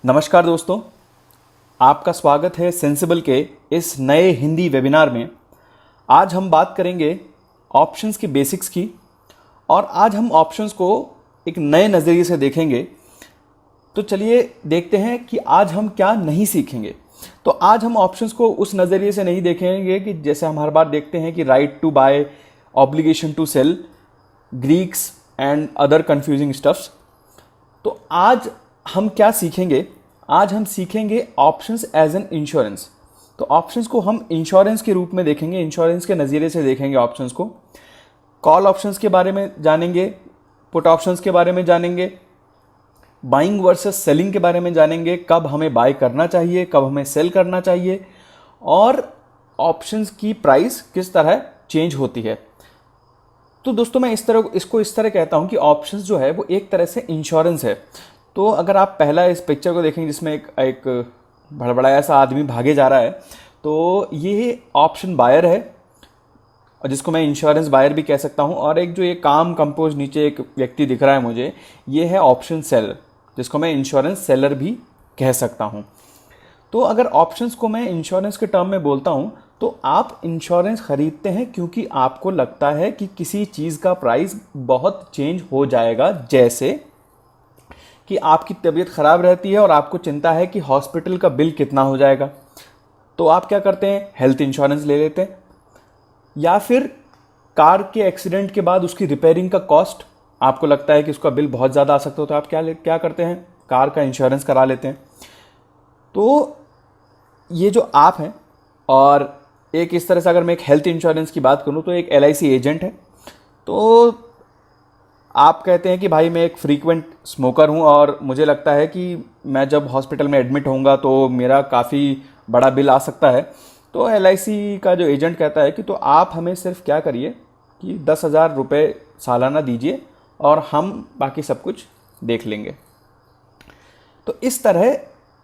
नमस्कार दोस्तों, आपका स्वागत है सेंसिबल के इस नए हिंदी वेबिनार में। आज हम बात करेंगे ऑप्शंस की बेसिक्स की और आज हम ऑप्शंस को एक नए नज़रिए से देखेंगे। तो चलिए देखते हैं कि आज हम क्या नहीं सीखेंगे। तो आज हम ऑप्शंस को उस नज़रिए से नहीं देखेंगे कि जैसे हम हर बार देखते हैं कि right to buy, obligation to sell, greeks and other confusing stuffs. तो आज हम क्या सीखेंगे? आज हम सीखेंगे ऑप्शंस एज एन इंश्योरेंस। तो ऑप्शंस को हम इंश्योरेंस के रूप में देखेंगे, इंश्योरेंस के नज़रिए से देखेंगे ऑप्शंस को। कॉल ऑप्शंस के बारे में जानेंगे, पुट ऑप्शंस के बारे में जानेंगे, बाइंग वर्सेस सेलिंग के बारे में जानेंगे, कब हमें बाय करना चाहिए, कब हमें सेल करना चाहिए और ऑप्शंस की प्राइस किस तरह चेंज होती है। तो दोस्तों मैं इसको इस तरह कहता हूं कि ऑप्शंस जो है वो एक तरह से इंश्योरेंस है। तो अगर आप पहला इस पिक्चर को देखेंगे जिसमें एक भड़बड़ाया सा आदमी भागे जा रहा है, तो ये ऑप्शन बायर है और जिसको मैं इंश्योरेंस बायर भी कह सकता हूं। और एक जो ये काम कंपोज नीचे एक व्यक्ति दिख रहा है मुझे, ये है ऑप्शन सेलर, जिसको मैं इंश्योरेंस सेलर भी कह सकता हूं। तो अगर ऑप्शंस को मैं इंश्योरेंस के टर्म में बोलता हूं तो आप इंश्योरेंस खरीदते हैं क्योंकि आपको लगता है कि किसी चीज़ का प्राइस बहुत चेंज हो जाएगा, जैसे कि आपकी तबीयत ख़राब रहती है और आपको चिंता है कि हॉस्पिटल का बिल कितना हो जाएगा, तो आप क्या करते हैं? हेल्थ इंश्योरेंस ले लेते हैं। या फिर कार के एक्सीडेंट के बाद उसकी रिपेयरिंग का कॉस्ट आपको लगता है कि उसका बिल बहुत ज़्यादा आ सकता हो, तो आप क्या करते हैं? कार का इंश्योरेंस करा लेते हैं। तो ये जो आप हैं, और एक इस तरह से अगर मैं एक हेल्थ इंश्योरेंस की बात करूं तो एक LIC एजेंट है। तो आप कहते हैं कि भाई मैं एक फ्रीक्वेंट स्मोकर हूं और मुझे लगता है कि मैं जब हॉस्पिटल में एडमिट होऊंगा तो मेरा काफ़ी बड़ा बिल आ सकता है। तो LIC का जो एजेंट कहता है कि तो आप हमें सिर्फ क्या करिए कि 10,000 रुपये सालाना दीजिए और हम बाकी सब कुछ देख लेंगे। तो इस तरह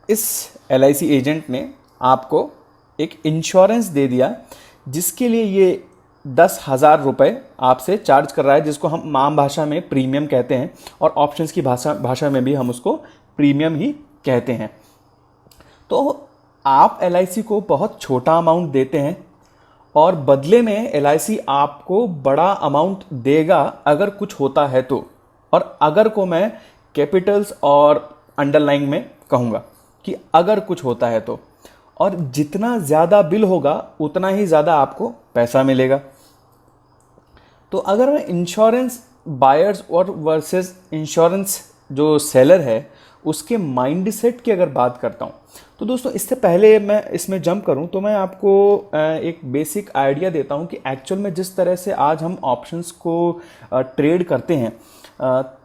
इस LIC एजेंट ने आपको एक इंश्योरेंस दे दिया जिसके लिए ये 10,000 रुपये आपसे चार्ज कर रहा है, जिसको हम आम भाषा में प्रीमियम कहते हैं और ऑप्शंस की भाषा में भी हम उसको प्रीमियम ही कहते हैं। तो आप LIC को बहुत छोटा अमाउंट देते हैं और बदले में LIC आपको बड़ा अमाउंट देगा अगर कुछ होता है तो। और अगर को मैं कैपिटल्स और अंडरलाइन में कहूँगा कि अगर कुछ होता है तो, और जितना ज़्यादा बिल होगा उतना ही ज़्यादा आपको पैसा मिलेगा। तो अगर मैं इंश्योरेंस बायर्स और वर्सेस इंश्योरेंस जो सेलर है उसके माइंडसेट की अगर बात करता हूँ, तो दोस्तों इससे पहले मैं इसमें जंप करूँ तो मैं आपको एक बेसिक आइडिया देता हूँ कि एक्चुअल में जिस तरह से आज हम ऑप्शंस को ट्रेड करते हैं,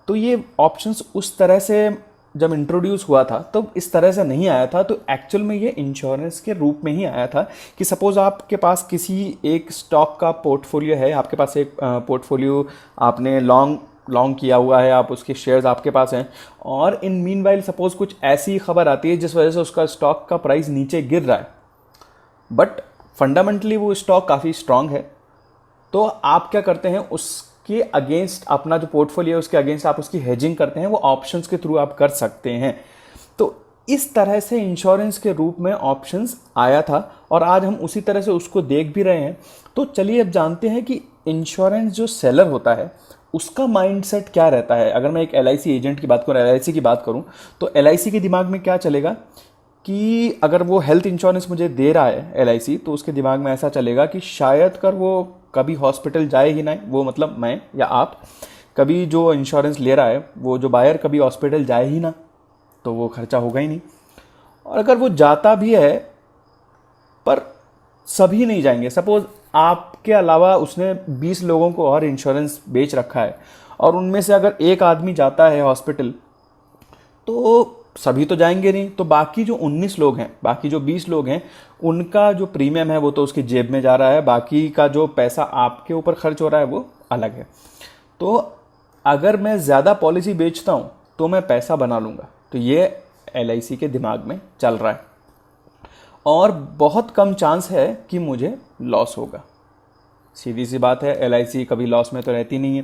तो ये ऑप्शंस उस तरह से जब इंट्रोड्यूस हुआ था तो इस तरह से नहीं आया था। तो एक्चुअल में ये इंश्योरेंस के रूप में ही आया था कि सपोज आपके पास किसी एक स्टॉक का पोर्टफोलियो है, आपके पास एक पोर्टफोलियो आपने लॉन्ग किया हुआ है, आप उसके शेयर्स आपके पास हैं, और इन मीनवाइल सपोज कुछ ऐसी खबर आती है जिस वजह से उसका स्टॉक का प्राइस नीचे गिर रहा है, बट फंडामेंटली वो स्टॉक काफ़ी स्ट्रांग है। तो आप क्या करते हैं? उसके अगेंस्ट अपना जो पोर्टफोलियो है उसके अगेंस्ट आप उसकी हेजिंग करते हैं, वो ऑप्शंस के थ्रू आप कर सकते हैं। तो इस तरह से इंश्योरेंस के रूप में ऑप्शंस आया था और आज हम उसी तरह से उसको देख भी रहे हैं। तो चलिए अब जानते हैं कि इंश्योरेंस जो सेलर होता है उसका माइंडसेट क्या रहता है। अगर मैं एक LIC एजेंट की बात करूँ, LIC की बात करूँ, तो LIC के दिमाग में क्या चलेगा कि अगर वो हेल्थ इंश्योरेंस मुझे दे रहा है LIC, तो उसके दिमाग में ऐसा चलेगा कि शायद कर वो कभी हॉस्पिटल जाए ही ना, वो मतलब मैं या आप, कभी जो इंश्योरेंस ले रहा है वो जो बायर कभी हॉस्पिटल जाए ही ना, तो वो खर्चा होगा ही नहीं। और अगर वो जाता भी है पर सभी नहीं जाएंगे, सपोज आपके अलावा उसने 20 लोगों को और इंश्योरेंस बेच रखा है और उनमें से अगर एक आदमी जाता है हॉस्पिटल तो सभी तो जाएंगे नहीं, तो बाकी जो 19 लोग हैं, बाकी जो 20 लोग हैं, उनका जो प्रीमियम है वो तो उसकी जेब में जा रहा है, बाकी का जो पैसा आपके ऊपर खर्च हो रहा है वो अलग है। तो अगर मैं ज़्यादा पॉलिसी बेचता हूँ तो मैं पैसा बना लूँगा, तो ये LIC के दिमाग में चल रहा है और बहुत कम चांस है कि मुझे लॉस होगा। सीधी सी बात है, LIC कभी लॉस में तो रहती नहीं है।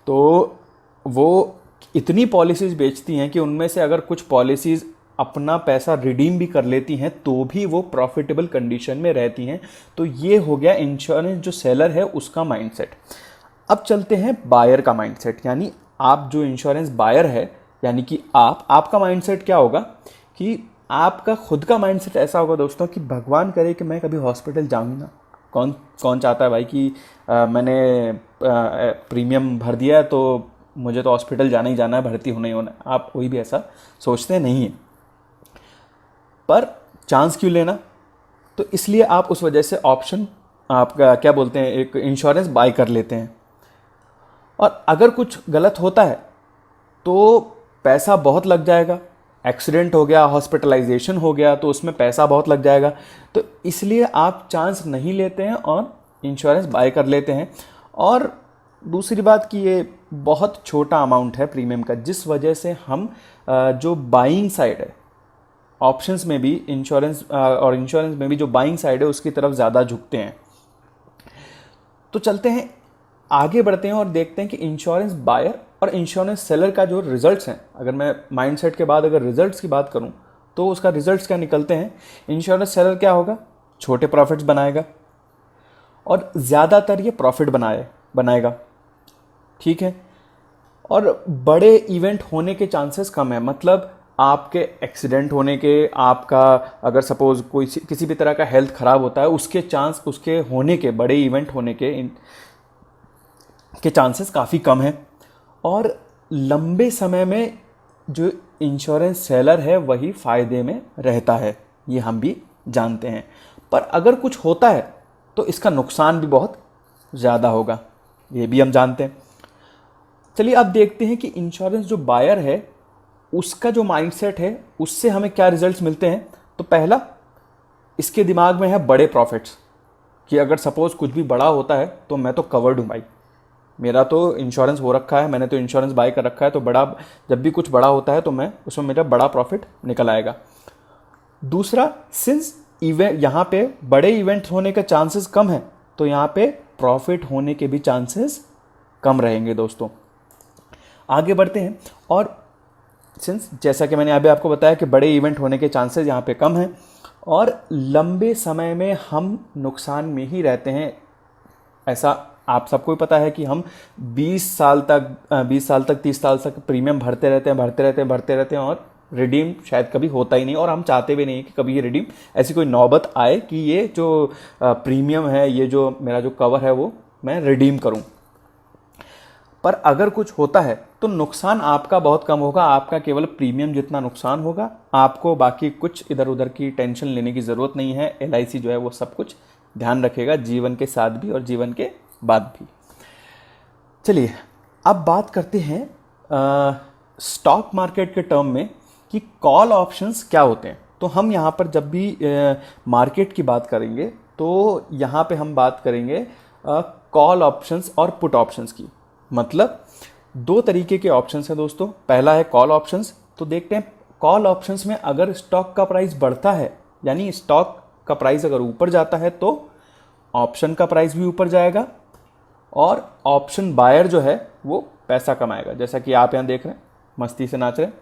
तो वो इतनी पॉलिसीज़ बेचती हैं कि उनमें से अगर कुछ पॉलिसीज़ अपना पैसा रिडीम भी कर लेती हैं तो भी वो प्रॉफिटेबल कंडीशन में रहती हैं। तो ये हो गया इंश्योरेंस जो सेलर है उसका माइंडसेट। अब चलते हैं बायर का माइंडसेट, यानी आप जो इंश्योरेंस बायर है, यानी कि आपका माइंडसेट क्या होगा कि आपका खुद का माइंडसेट ऐसा होगा दोस्तों कि भगवान करे कि मैं कभी हॉस्पिटल जाऊँ ना। कौन कौन चाहता है भाई कि मैंने प्रीमियम भर दिया है तो मुझे तो हॉस्पिटल जाना ही जाना है, भर्ती होना ही होना है। आप कोई भी ऐसा सोचते नहीं है, पर चांस क्यों लेना। तो इसलिए आप उस वजह से ऑप्शन आपका क्या बोलते हैं एक इंश्योरेंस बाय कर लेते हैं। और अगर कुछ गलत होता है तो पैसा बहुत लग जाएगा, एक्सीडेंट हो गया, हॉस्पिटलाइजेशन हो गया तो उसमें पैसा बहुत लग जाएगा। तो इसलिए आप चांस नहीं लेते हैं और इंश्योरेंस बाय कर लेते हैं। और दूसरी बात कि ये बहुत छोटा अमाउंट है प्रीमियम का, जिस वजह से हम जो बाइंग साइड है ऑप्शंस में भी इंश्योरेंस और इंश्योरेंस में भी जो बाइंग साइड है उसकी तरफ ज़्यादा झुकते हैं। तो चलते हैं आगे बढ़ते हैं और देखते हैं कि इंश्योरेंस बायर और इंश्योरेंस सेलर का जो रिजल्ट्स हैं, अगर मैं माइंडसेट के बाद अगर रिजल्ट्स की बात करूं तो उसका रिजल्ट्स क्या निकलते हैं। इंश्योरेंस सेलर क्या होगा, छोटे प्रॉफिट्स बनाएगा और ज़्यादातर ये प्रॉफिट बनाएगा, ठीक है। और बड़े इवेंट होने के चांसेस कम है, मतलब आपके एक्सीडेंट होने के, आपका अगर सपोज कोई किसी भी तरह का हेल्थ ख़राब होता है उसके चांस, उसके होने के, बड़े इवेंट होने के चांसेस काफ़ी कम हैं। और लंबे समय में जो इंश्योरेंस सेलर है वही फ़ायदे में रहता है, ये हम भी जानते हैं। पर अगर कुछ होता है तो इसका नुकसान भी बहुत ज़्यादा होगा, ये भी हम जानते हैं। चलिए अब देखते हैं कि इंश्योरेंस जो बायर है उसका जो माइंडसेट है उससे हमें क्या रिजल्ट्स मिलते हैं। तो पहला, इसके दिमाग में है बड़े प्रॉफिट्स, कि अगर सपोज़ कुछ भी बड़ा होता है तो मैं तो कवर्ड हूँ भाई, मेरा तो इंश्योरेंस हो रखा है, मैंने तो इंश्योरेंस बाय कर रखा है, तो बड़ा जब भी कुछ बड़ा होता है तो मैं उसमें मेरा बड़ा प्रॉफिट निकल आएगा। दूसरा, सिंस यहाँ पे बड़े इवेंट होने के चांसेस कम है तो यहाँ पे प्रॉफिट होने के भी चांसेस कम रहेंगे दोस्तों। आगे बढ़ते हैं और सिंस जैसा कि मैंने अभी आपको बताया कि बड़े इवेंट होने के चांसेस यहाँ पे कम हैं और लंबे समय में हम नुकसान में ही रहते हैं। ऐसा आप सबको पता है कि हम 20 साल तक 30 साल तक प्रीमियम भरते रहते हैं और रिडीम शायद कभी होता ही नहीं, और हम चाहते भी नहीं कि कभी ये रिडीम ऐसी कोई नौबत आए कि ये जो प्रीमियम है, ये जो मेरा जो कवर है वो मैं रिडीम करूं। पर अगर कुछ होता है तो नुकसान आपका बहुत कम होगा, आपका केवल प्रीमियम जितना नुकसान होगा, आपको बाकी कुछ इधर उधर की टेंशन लेने की ज़रूरत नहीं है। LIC जो है वो सब कुछ ध्यान रखेगा, जीवन के साथ भी और जीवन के बाद भी। चलिए अब बात करते हैं स्टॉक मार्केट के टर्म में कि कॉल ऑप्शंस क्या होते हैं। तो हम यहाँ पर जब भी मार्केट की बात करेंगे तो यहाँ पे हम बात करेंगे कॉल ऑप्शंस और पुट ऑप्शंस की। मतलब दो तरीके के ऑप्शंस हैं दोस्तों। पहला है कॉल ऑप्शंस। तो देखते हैं कॉल ऑप्शंस में अगर स्टॉक का प्राइस बढ़ता है, यानी स्टॉक का प्राइस अगर ऊपर जाता है तो ऑप्शन का प्राइस भी ऊपर जाएगा और ऑप्शन बायर जो है वो पैसा कमाएगा, जैसा कि आप यहाँ देख रहे हैं, मस्ती से नाच रहे हैं।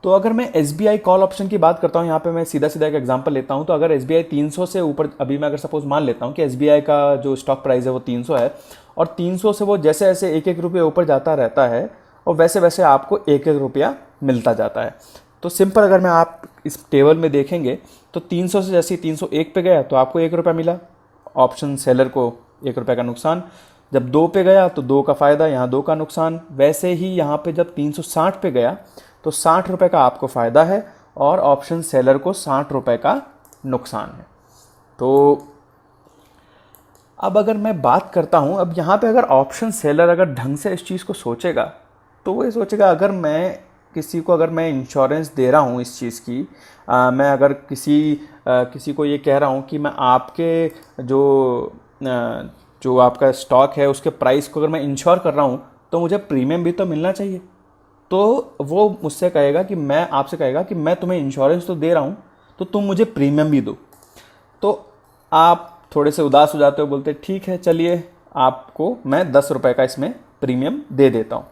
तो अगर मैं SBI कॉल ऑप्शन की बात करता हूँ, यहाँ पे मैं सीधा सीधा एक एग्जांपल लेता हूँ। तो अगर SBI 300 से ऊपर, अभी मैं अगर सपोज मान लेता हूँ कि SBI का जो स्टॉक प्राइस है वो 300 है और 300 से वो जैसे जैसे एक एक रुपये ऊपर जाता रहता है और वैसे वैसे आपको एक एक रुपया मिलता जाता है। तो सिंपल अगर मैं आप इस टेबल में देखेंगे तो 300 से जैसे 301 पे गया तो आपको 1 रुपया मिला, ऑप्शन सेलर को 1 रुपये का नुकसान। जब 2 पे गया तो 2 का फ़ायदा, यहाँ 2 का नुकसान। वैसे ही यहाँ पे जब 360 पे गया तो 60 रुपये का आपको फ़ायदा है और ऑप्शन सेलर को 60 रुपये का नुकसान है। तो अब अगर मैं बात करता हूँ, अब यहाँ पे अगर ऑप्शन सेलर अगर ढंग से इस चीज़ को सोचेगा तो वो ये सोचेगा अगर मैं किसी को, अगर मैं इंश्योरेंस दे रहा हूँ इस चीज़ की, मैं अगर किसी को ये कह रहा हूँ कि मैं आपके जो आपका स्टॉक है उसके प्राइस को अगर मैं इंश्योर कर रहा हूँ तो मुझे प्रीमियम भी तो मिलना चाहिए। तो वो मुझसे कहेगा कि मैं आपसे कहेगा कि मैं तुम्हें इंश्योरेंस तो दे रहा हूँ तो तुम मुझे प्रीमियम भी दो। तो आप थोड़े से उदास हो जाते हो, बोलते ठीक है चलिए आपको मैं 10 रुपये का इसमें प्रीमियम दे देता हूँ।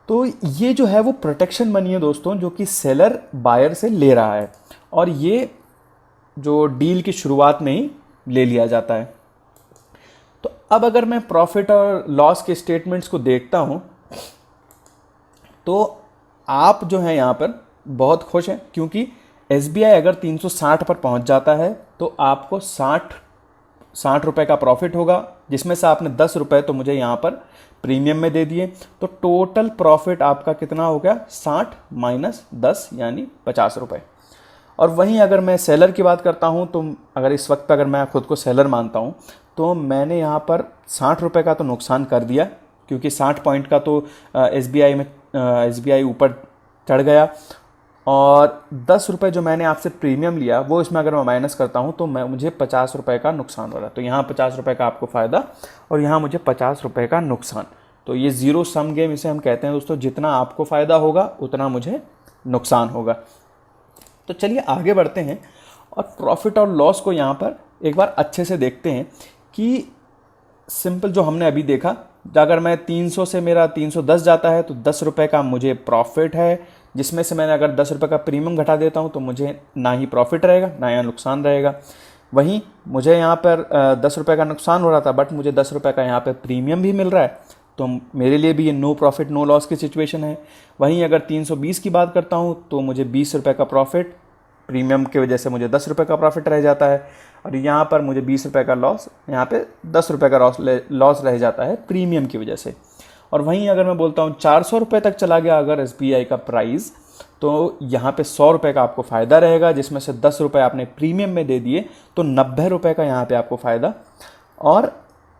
तो ये जो है वो प्रोटेक्शन मनी है दोस्तों, जो कि सेलर बायर से ले रहा है, और ये जो डील की शुरुआत में ही ले लिया जाता है। तो अब अगर मैं प्रॉफिट और लॉस के स्टेटमेंट्स को देखता हूं, तो आप जो है यहाँ पर बहुत खुश हैं, क्योंकि एसबीआई अगर 360 पर पहुंच जाता है तो आपको 60 रुपए का प्रॉफिट होगा, जिसमें से आपने 10 रुपए तो मुझे यहाँ पर प्रीमियम में दे दिए। तो टोटल प्रॉफिट आपका कितना हो गया, 60 माइनस 10 यानी 50 रुपए। और वहीं अगर मैं सेलर की बात करता हूँ, तो अगर इस वक्त अगर मैं खुद को सेलर मानता हूँ, तो मैंने यहाँ पर 60 रुपए का तो नुकसान कर दिया, क्योंकि 60 पॉइंट का तो एसबीआई ऊपर चढ़ गया, और 10 रुपये जो मैंने आपसे प्रीमियम लिया वो इसमें अगर मैं माइनस करता हूँ तो मुझे 50 रुपये का नुकसान हो रहा है। तो यहाँ 50 रुपये का आपको फ़ायदा और यहाँ मुझे 50 रुपये का नुकसान। तो ये ज़ीरो सम गेम इसे हम कहते हैं दोस्तों, जितना आपको फ़ायदा होगा उतना मुझे नुकसान होगा। तो चलिए आगे बढ़ते हैं और प्रॉफिट और लॉस को यहाँ पर एक बार अच्छे से देखते हैं कि सिंपल जो हमने अभी देखा, अगर मैं 300 से मेरा 310 जाता है तो 10 रुपये का मुझे प्रॉफिट है, जिसमें से मैंने अगर 10 रुपये का प्रीमियम घटा देता हूँ तो मुझे ना ही प्रॉफिट रहेगा ना यहाँ नुकसान रहेगा। वहीं मुझे यहाँ पर 10 रुपये का नुकसान हो रहा था, बट मुझे 10 रुपये का यहाँ पर प्रीमियम भी मिल रहा है, तो मेरे लिए भी ये नो प्रॉफिट नो लॉस की सिचुएशन है। वहीं अगर 320 की बात करता हूँ तो मुझे 20 रुपये का प्रॉफिट, प्रीमियम की वजह से मुझे 10 रुपये का प्रॉफिट रह जाता है, और यहाँ पर मुझे 20 रुपये का लॉस, यहाँ पे 10 रुपये का लॉस रह जाता है प्रीमियम की वजह से। और वहीं अगर मैं बोलता हूँ 400 रुपये तक चला गया अगर एसबीआई का प्राइस, तो यहाँ पे 100 रुपये का आपको फ़ायदा रहेगा, जिसमें से 10 रुपये आपने प्रीमियम में दे दिए तो 90 रुपये का यहाँ पे आपको फ़ायदा, और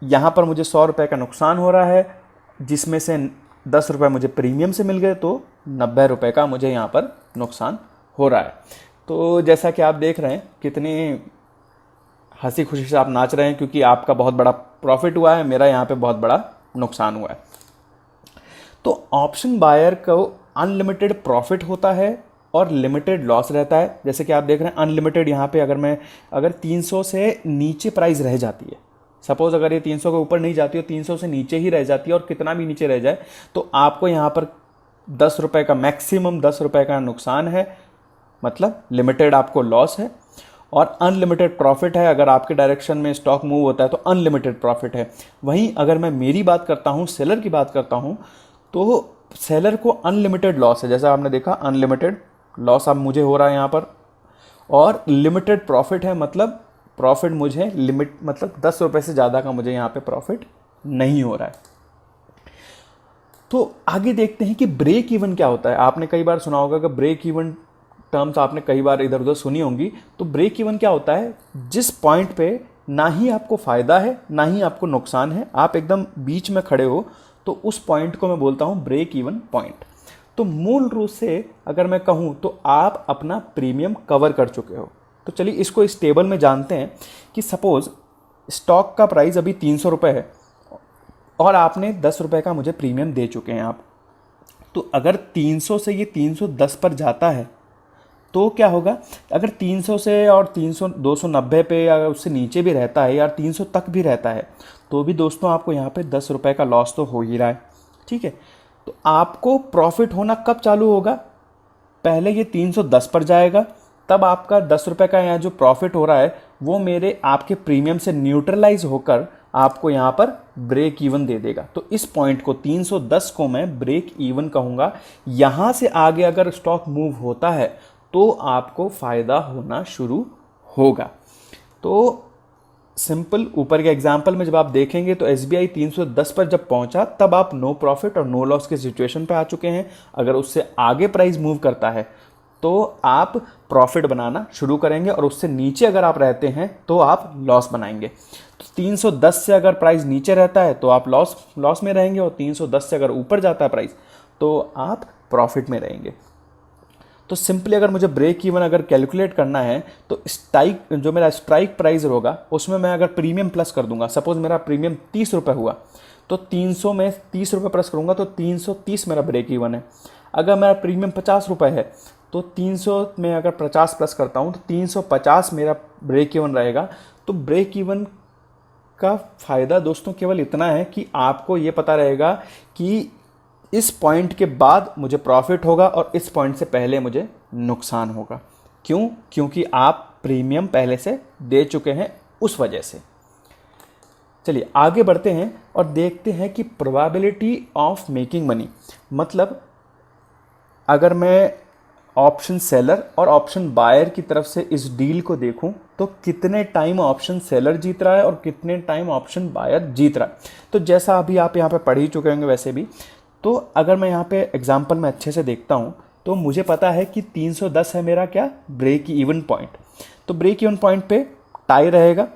यहाँ पर मुझे 100 रुपये का नुकसान हो रहा है, जिसमें से 10 रुपये मुझे प्रीमियम से मिल गए, तो 90 रुपये का मुझे यहाँ पर नुकसान हो रहा है। तो जैसा कि आप देख रहे हैं कितनी हंसी खुशी से आप नाच रहे हैं, क्योंकि आपका बहुत बड़ा प्रॉफिट हुआ है, मेरा यहाँ पे बहुत बड़ा नुकसान हुआ है। तो ऑप्शन बायर को अनलिमिटेड प्रॉफिट होता है और लिमिटेड लॉस रहता है। जैसे कि आप देख रहे हैं अनलिमिटेड, यहाँ पे अगर 300 से नीचे प्राइस रह जाती है, सपोज अगर ये 300 के ऊपर नहीं जाती है, 300 से नीचे ही रह जाती है, और कितना भी नीचे रह जाए तो आपको यहाँ पर 10 रुपये का मैक्सिमम 10 रुपये का नुकसान है, मतलब लिमिटेड आपको लॉस है। और अनलिमिटेड प्रॉफिट है, अगर आपके डायरेक्शन में स्टॉक मूव होता है तो अनलिमिटेड प्रॉफिट है। वहीं अगर मैं मेरी बात करता हूँ, सेलर की बात करता हूँ, तो सेलर को अनलिमिटेड लॉस है। जैसा आपने देखा अनलिमिटेड लॉस अब मुझे हो रहा है यहाँ पर, और लिमिटेड प्रॉफिट है, मतलब प्रॉफिट मुझे लिमिट, मतलब 10 रुपये से ज़्यादा का मुझे यहाँ पे प्रॉफिट नहीं हो रहा है। तो आगे देखते हैं कि ब्रेक इवन क्या होता है। आपने कई बार सुना होगा कि ब्रेक इवन टर्म्स आपने कई बार इधर उधर सुनी होंगी। तो ब्रेक इवन क्या होता है, जिस पॉइंट पे ना ही आपको फ़ायदा है ना ही आपको नुकसान है, आप एकदम बीच में खड़े हो, तो उस पॉइंट को मैं बोलता हूँ ब्रेक इवन पॉइंट। तो मूल रूप से अगर मैं कहूँ तो आप अपना प्रीमियम कवर कर चुके हो। तो चलिए इसको इस टेबल में जानते हैं कि सपोज़ स्टॉक का प्राइस अभी 300 रुपये है और आपने 10 रुपये का मुझे प्रीमियम दे चुके हैं आप। तो अगर 300 से ये 310 पर जाता है तो क्या होगा, अगर 300 से और 300 290 पे अगर उससे नीचे भी रहता है या 300 तक भी रहता है, तो भी दोस्तों आपको यहाँ पे 10 रुपये का लॉस तो हो ही रहा है। ठीक है, तो आपको प्रॉफिट होना कब चालू होगा, पहले ये 310 पर जाएगा, तब आपका 10 रुपये का यहाँ जो प्रॉफिट हो रहा है वो मेरे आपके प्रीमियम से न्यूट्रलाइज होकर आपको यहाँ पर ब्रेक इवन दे देगा। तो इस पॉइंट को 310 को मैं ब्रेक इवन कहूँगा। यहाँ से आगे अगर स्टॉक मूव होता है तो आपको फ़ायदा होना शुरू होगा। तो सिंपल ऊपर के एग्जाम्पल में जब आप देखेंगे तो एसबीआई 310 पर जब पहुंचा तब आप नो प्रॉफिट और नो लॉस के सिचुएशन पे आ चुके हैं। अगर उससे आगे प्राइस मूव करता है तो आप प्रॉफिट बनाना शुरू करेंगे, और उससे नीचे अगर आप रहते हैं तो आप लॉस बनाएंगे। तो 310 से अगर प्राइस नीचे रहता है तो आप लॉस में रहेंगे, और 310 से अगर ऊपर जाता है प्राइस तो आप प्रॉफिट में रहेंगे। तो सिंपली अगर मुझे ब्रेक इवन अगर कैलकुलेट करना है तो जो मेरा स्ट्राइक प्राइस होगा उसमें मैं अगर प्रीमियम प्लस कर दूंगा, सपोज मेरा प्रीमियम 30 रुपये हुआ तो 300 में 30 रुपये प्लस करूंगा तो 330 मेरा ब्रेक इवन है। अगर मेरा प्रीमियम 50 रुपये है तो 300 में अगर 50 प्लस करता हूँ तो 350 मेरा ब्रेक इवन रहेगा। तो ब्रेक इवन का फ़ायदा दोस्तों केवल इतना है कि आपको ये पता रहेगा कि इस पॉइंट के बाद मुझे प्रॉफिट होगा और इस पॉइंट से पहले मुझे नुकसान होगा। क्यों? क्योंकि आप प्रीमियम पहले से दे चुके हैं, उस वजह से। चलिए आगे बढ़ते हैं और देखते हैं कि प्रोबेबिलिटी ऑफ मेकिंग मनी, मतलब अगर मैं ऑप्शन सेलर और ऑप्शन बायर की तरफ से इस डील को देखूं तो कितने टाइम ऑप्शन सेलर जीत रहा है और कितने टाइम ऑप्शन बायर जीत रहा है। तो जैसा अभी आप यहाँ पे पढ़ ही चुके होंगे वैसे भी, तो अगर मैं यहाँ पे एग्जांपल में अच्छे से देखता हूँ तो मुझे पता है कि 310 है मेरा क्या ब्रेक इवन पॉइंट। तो ब्रेक इवन पॉइंट पे टाई रहेगा,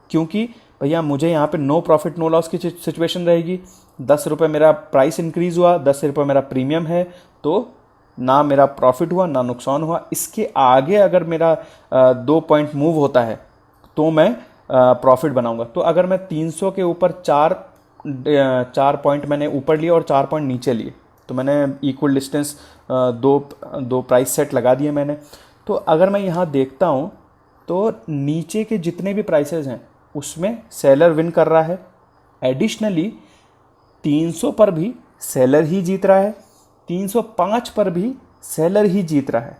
क्योंकि भैया मुझे यहाँ पे नो प्रॉफिट नो लॉस की सिचुएशन रहेगी। 10 रुपये मेरा प्राइस इंक्रीज हुआ, 10 रुपये मेरा प्रीमियम है, तो ना मेरा प्रॉफिट हुआ ना नुकसान हुआ। इसके आगे अगर मेरा 2 पॉइंट मूव होता है तो मैं प्रॉफिट बनाऊंगा। तो अगर मैं 300 के ऊपर 4 पॉइंट मैंने ऊपर लिए और 4 पॉइंट नीचे लिए, तो मैंने इक्वल डिस्टेंस दो प्राइस सेट लगा दिए मैंने। तो अगर मैं यहाँ देखता हूँ तो नीचे के जितने भी प्राइसेस हैं उसमें सेलर विन कर रहा है। एडिशनली 300 पर भी सेलर ही जीत रहा है, 305 पर भी सेलर ही जीत रहा है,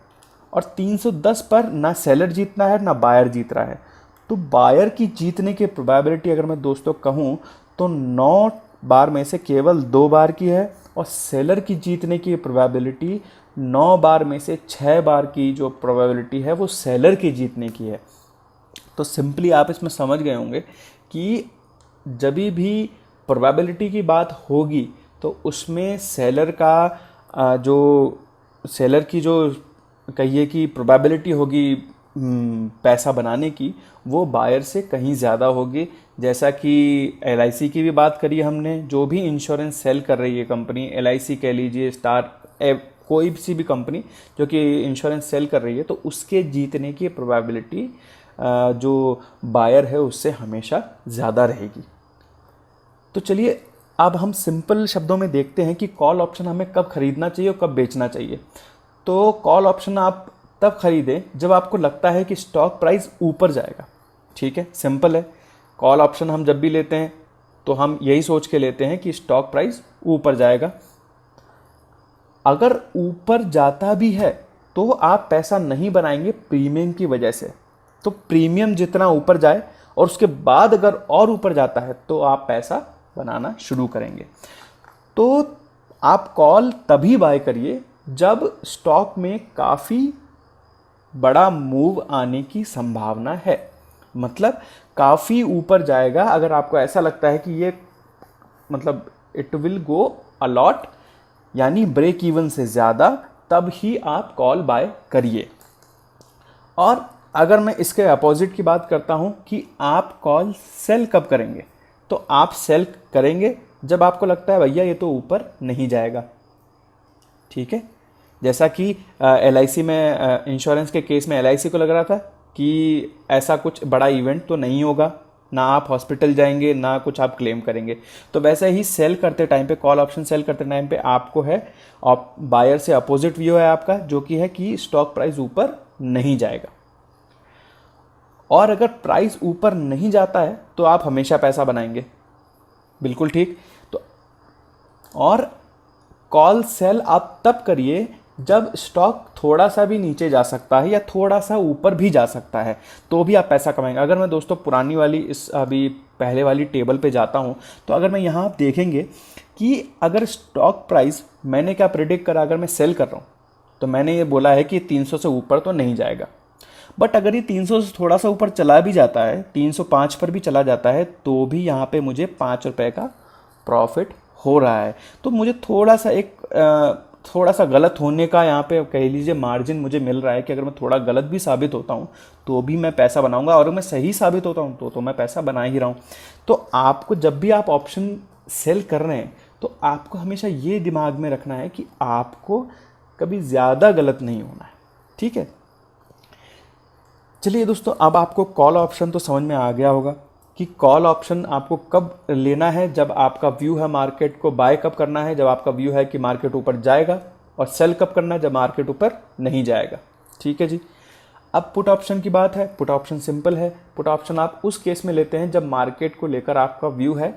और 310 पर ना सेलर जीतना है ना बायर जीत रहा है। तो बायर की जीतने की प्रोबेबिलिटी अगर मैं दोस्तों कहूँ तो 9 बार में से केवल 2 बार की है, और सेलर की जीतने की प्रोबेबिलिटी 9 बार में से 6 बार की जो प्रोबेबिलिटी है वो सेलर की जीतने की है। तो सिंपली आप इसमें समझ गए होंगे कि जब भी प्रोबेबिलिटी की बात होगी तो उसमें सेलर की जो कहिए कि प्रोबेबिलिटी होगी पैसा बनाने की, वो बायर से कहीं ज़्यादा होगी। जैसा कि LIC की भी बात करी हमने, जो भी इंश्योरेंस सेल कर रही है कंपनी, LIC कह लीजिए, स्टार, कोई सी भी कंपनी जो कि इंश्योरेंस सेल कर रही है, तो उसके जीतने की प्रोबेबिलिटी जो बायर है उससे हमेशा ज़्यादा रहेगी। तो चलिए अब हम सिंपल शब्दों में देखते हैं कि कॉल ऑप्शन हमें कब खरीदना चाहिए और कब बेचना चाहिए। तो कॉल ऑप्शन आप तब खरीदें जब आपको लगता है कि स्टॉक प्राइस ऊपर जाएगा। ठीक है, सिंपल है। कॉल ऑप्शन हम जब भी लेते हैं तो हम यही सोच के लेते हैं कि स्टॉक प्राइस ऊपर जाएगा। अगर ऊपर जाता भी है तो आप पैसा नहीं बनाएंगे प्रीमियम की वजह से। तो प्रीमियम जितना ऊपर जाए और उसके बाद अगर और ऊपर जाता है तो आप पैसा बनाना शुरू करेंगे। तो आप कॉल तभी बाय करिए जब स्टॉक में काफ़ी बड़ा मूव आने की संभावना है, मतलब काफ़ी ऊपर जाएगा। अगर आपको ऐसा लगता है कि ये मतलब इट विल गो अलॉट, यानी ब्रेक इवन से ज़्यादा, तब ही आप कॉल बाय करिए। और अगर मैं इसके अपोजिट की बात करता हूं कि आप कॉल सेल कब करेंगे, तो आप सेल करेंगे जब आपको लगता है भैया ये तो ऊपर नहीं जाएगा। ठीक है, जैसा कि LIC में, इंश्योरेंस के केस में LIC को लग रहा था कि ऐसा कुछ बड़ा इवेंट तो नहीं होगा, ना आप हॉस्पिटल जाएंगे ना कुछ आप क्लेम करेंगे। तो वैसे ही सेल करते टाइम पे, कॉल ऑप्शन सेल करते टाइम पे आपको है, बायर से अपोजिट व्यू है आपका, जो कि है कि स्टॉक प्राइस ऊपर नहीं जाएगा। और अगर प्राइस ऊपर नहीं जाता है तो आप हमेशा पैसा बनाएंगे। बिल्कुल ठीक। तो और कॉल सेल आप तब करिए जब स्टॉक थोड़ा सा भी नीचे जा सकता है या थोड़ा सा ऊपर भी जा सकता है, तो भी आप पैसा कमाएंगे। अगर मैं दोस्तों पुरानी वाली, इस अभी पहले वाली टेबल पे जाता हूं, तो अगर मैं यहाँ आप देखेंगे कि अगर स्टॉक प्राइस, मैंने क्या प्रेडिक्ट करा, अगर मैं सेल कर रहा हूँ तो मैंने ये बोला है कि 300 से ऊपर तो नहीं जाएगा। बट अगर ये 300 से थोड़ा सा ऊपर चला भी जाता है, 305 पर भी चला जाता है, तो भी यहाँ पे मुझे 5 रुपये का प्रॉफिट हो रहा है। तो मुझे थोड़ा सा गलत होने का यहाँ पे कह लीजिए मार्जिन मुझे मिल रहा है कि अगर मैं थोड़ा गलत भी साबित होता हूँ तो भी मैं पैसा बनाऊंगा, और अगर मैं सही साबित होता हूँ तो मैं पैसा बना ही रहा हूँ। तो आपको जब भी आप ऑप्शन सेल कर रहे हैं तो आपको हमेशा ये दिमाग में रखना है कि आपको कभी ज़्यादा गलत नहीं होना है। ठीक है, चलिए दोस्तों, अब आपको कॉल ऑप्शन तो समझ में आ गया होगा कि कॉल ऑप्शन आपको कब लेना है, जब आपका व्यू है मार्केट को बाय कब करना है, जब आपका व्यू है कि मार्केट ऊपर जाएगा, और सेल कब करना है जब मार्केट ऊपर नहीं जाएगा। ठीक है जी। अब पुट ऑप्शन की बात है। पुट ऑप्शन सिंपल है। पुट ऑप्शन आप उस केस में लेते हैं जब मार्केट को लेकर आपका व्यू है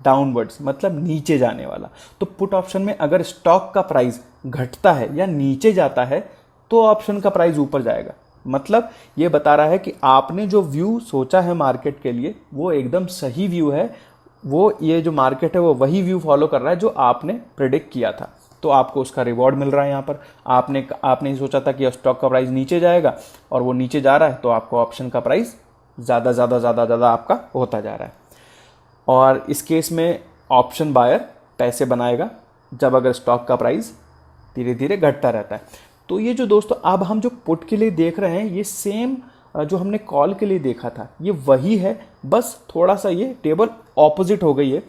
डाउनवर्ड्स मतलब नीचे जाने वाला। तो पुट ऑप्शन में अगर स्टॉक का प्राइस घटता है या नीचे जाता है तो ऑप्शन का प्राइस ऊपर जाएगा। मतलब ये बता रहा है कि आपने जो व्यू सोचा है मार्केट के लिए वो एकदम सही व्यू है, वो ये जो मार्केट है वो वही व्यू फॉलो कर रहा है जो आपने प्रेडिक्ट किया था, तो आपको उसका रिवॉर्ड मिल रहा है। यहाँ पर आपने ही सोचा था कि स्टॉक का प्राइस नीचे जाएगा और वो नीचे जा रहा है, तो आपको ऑप्शन का प्राइस ज़्यादा आपका होता जा रहा है। और इस केस में ऑप्शन बायर पैसे बनाएगा जब अगर स्टॉक का प्राइस धीरे धीरे घटता रहता है। तो ये जो दोस्तों अब हम जो पुट के लिए देख रहे हैं ये सेम जो हमने कॉल के लिए देखा था ये वही है, बस थोड़ा सा ये टेबल ऑपोजिट हो गई है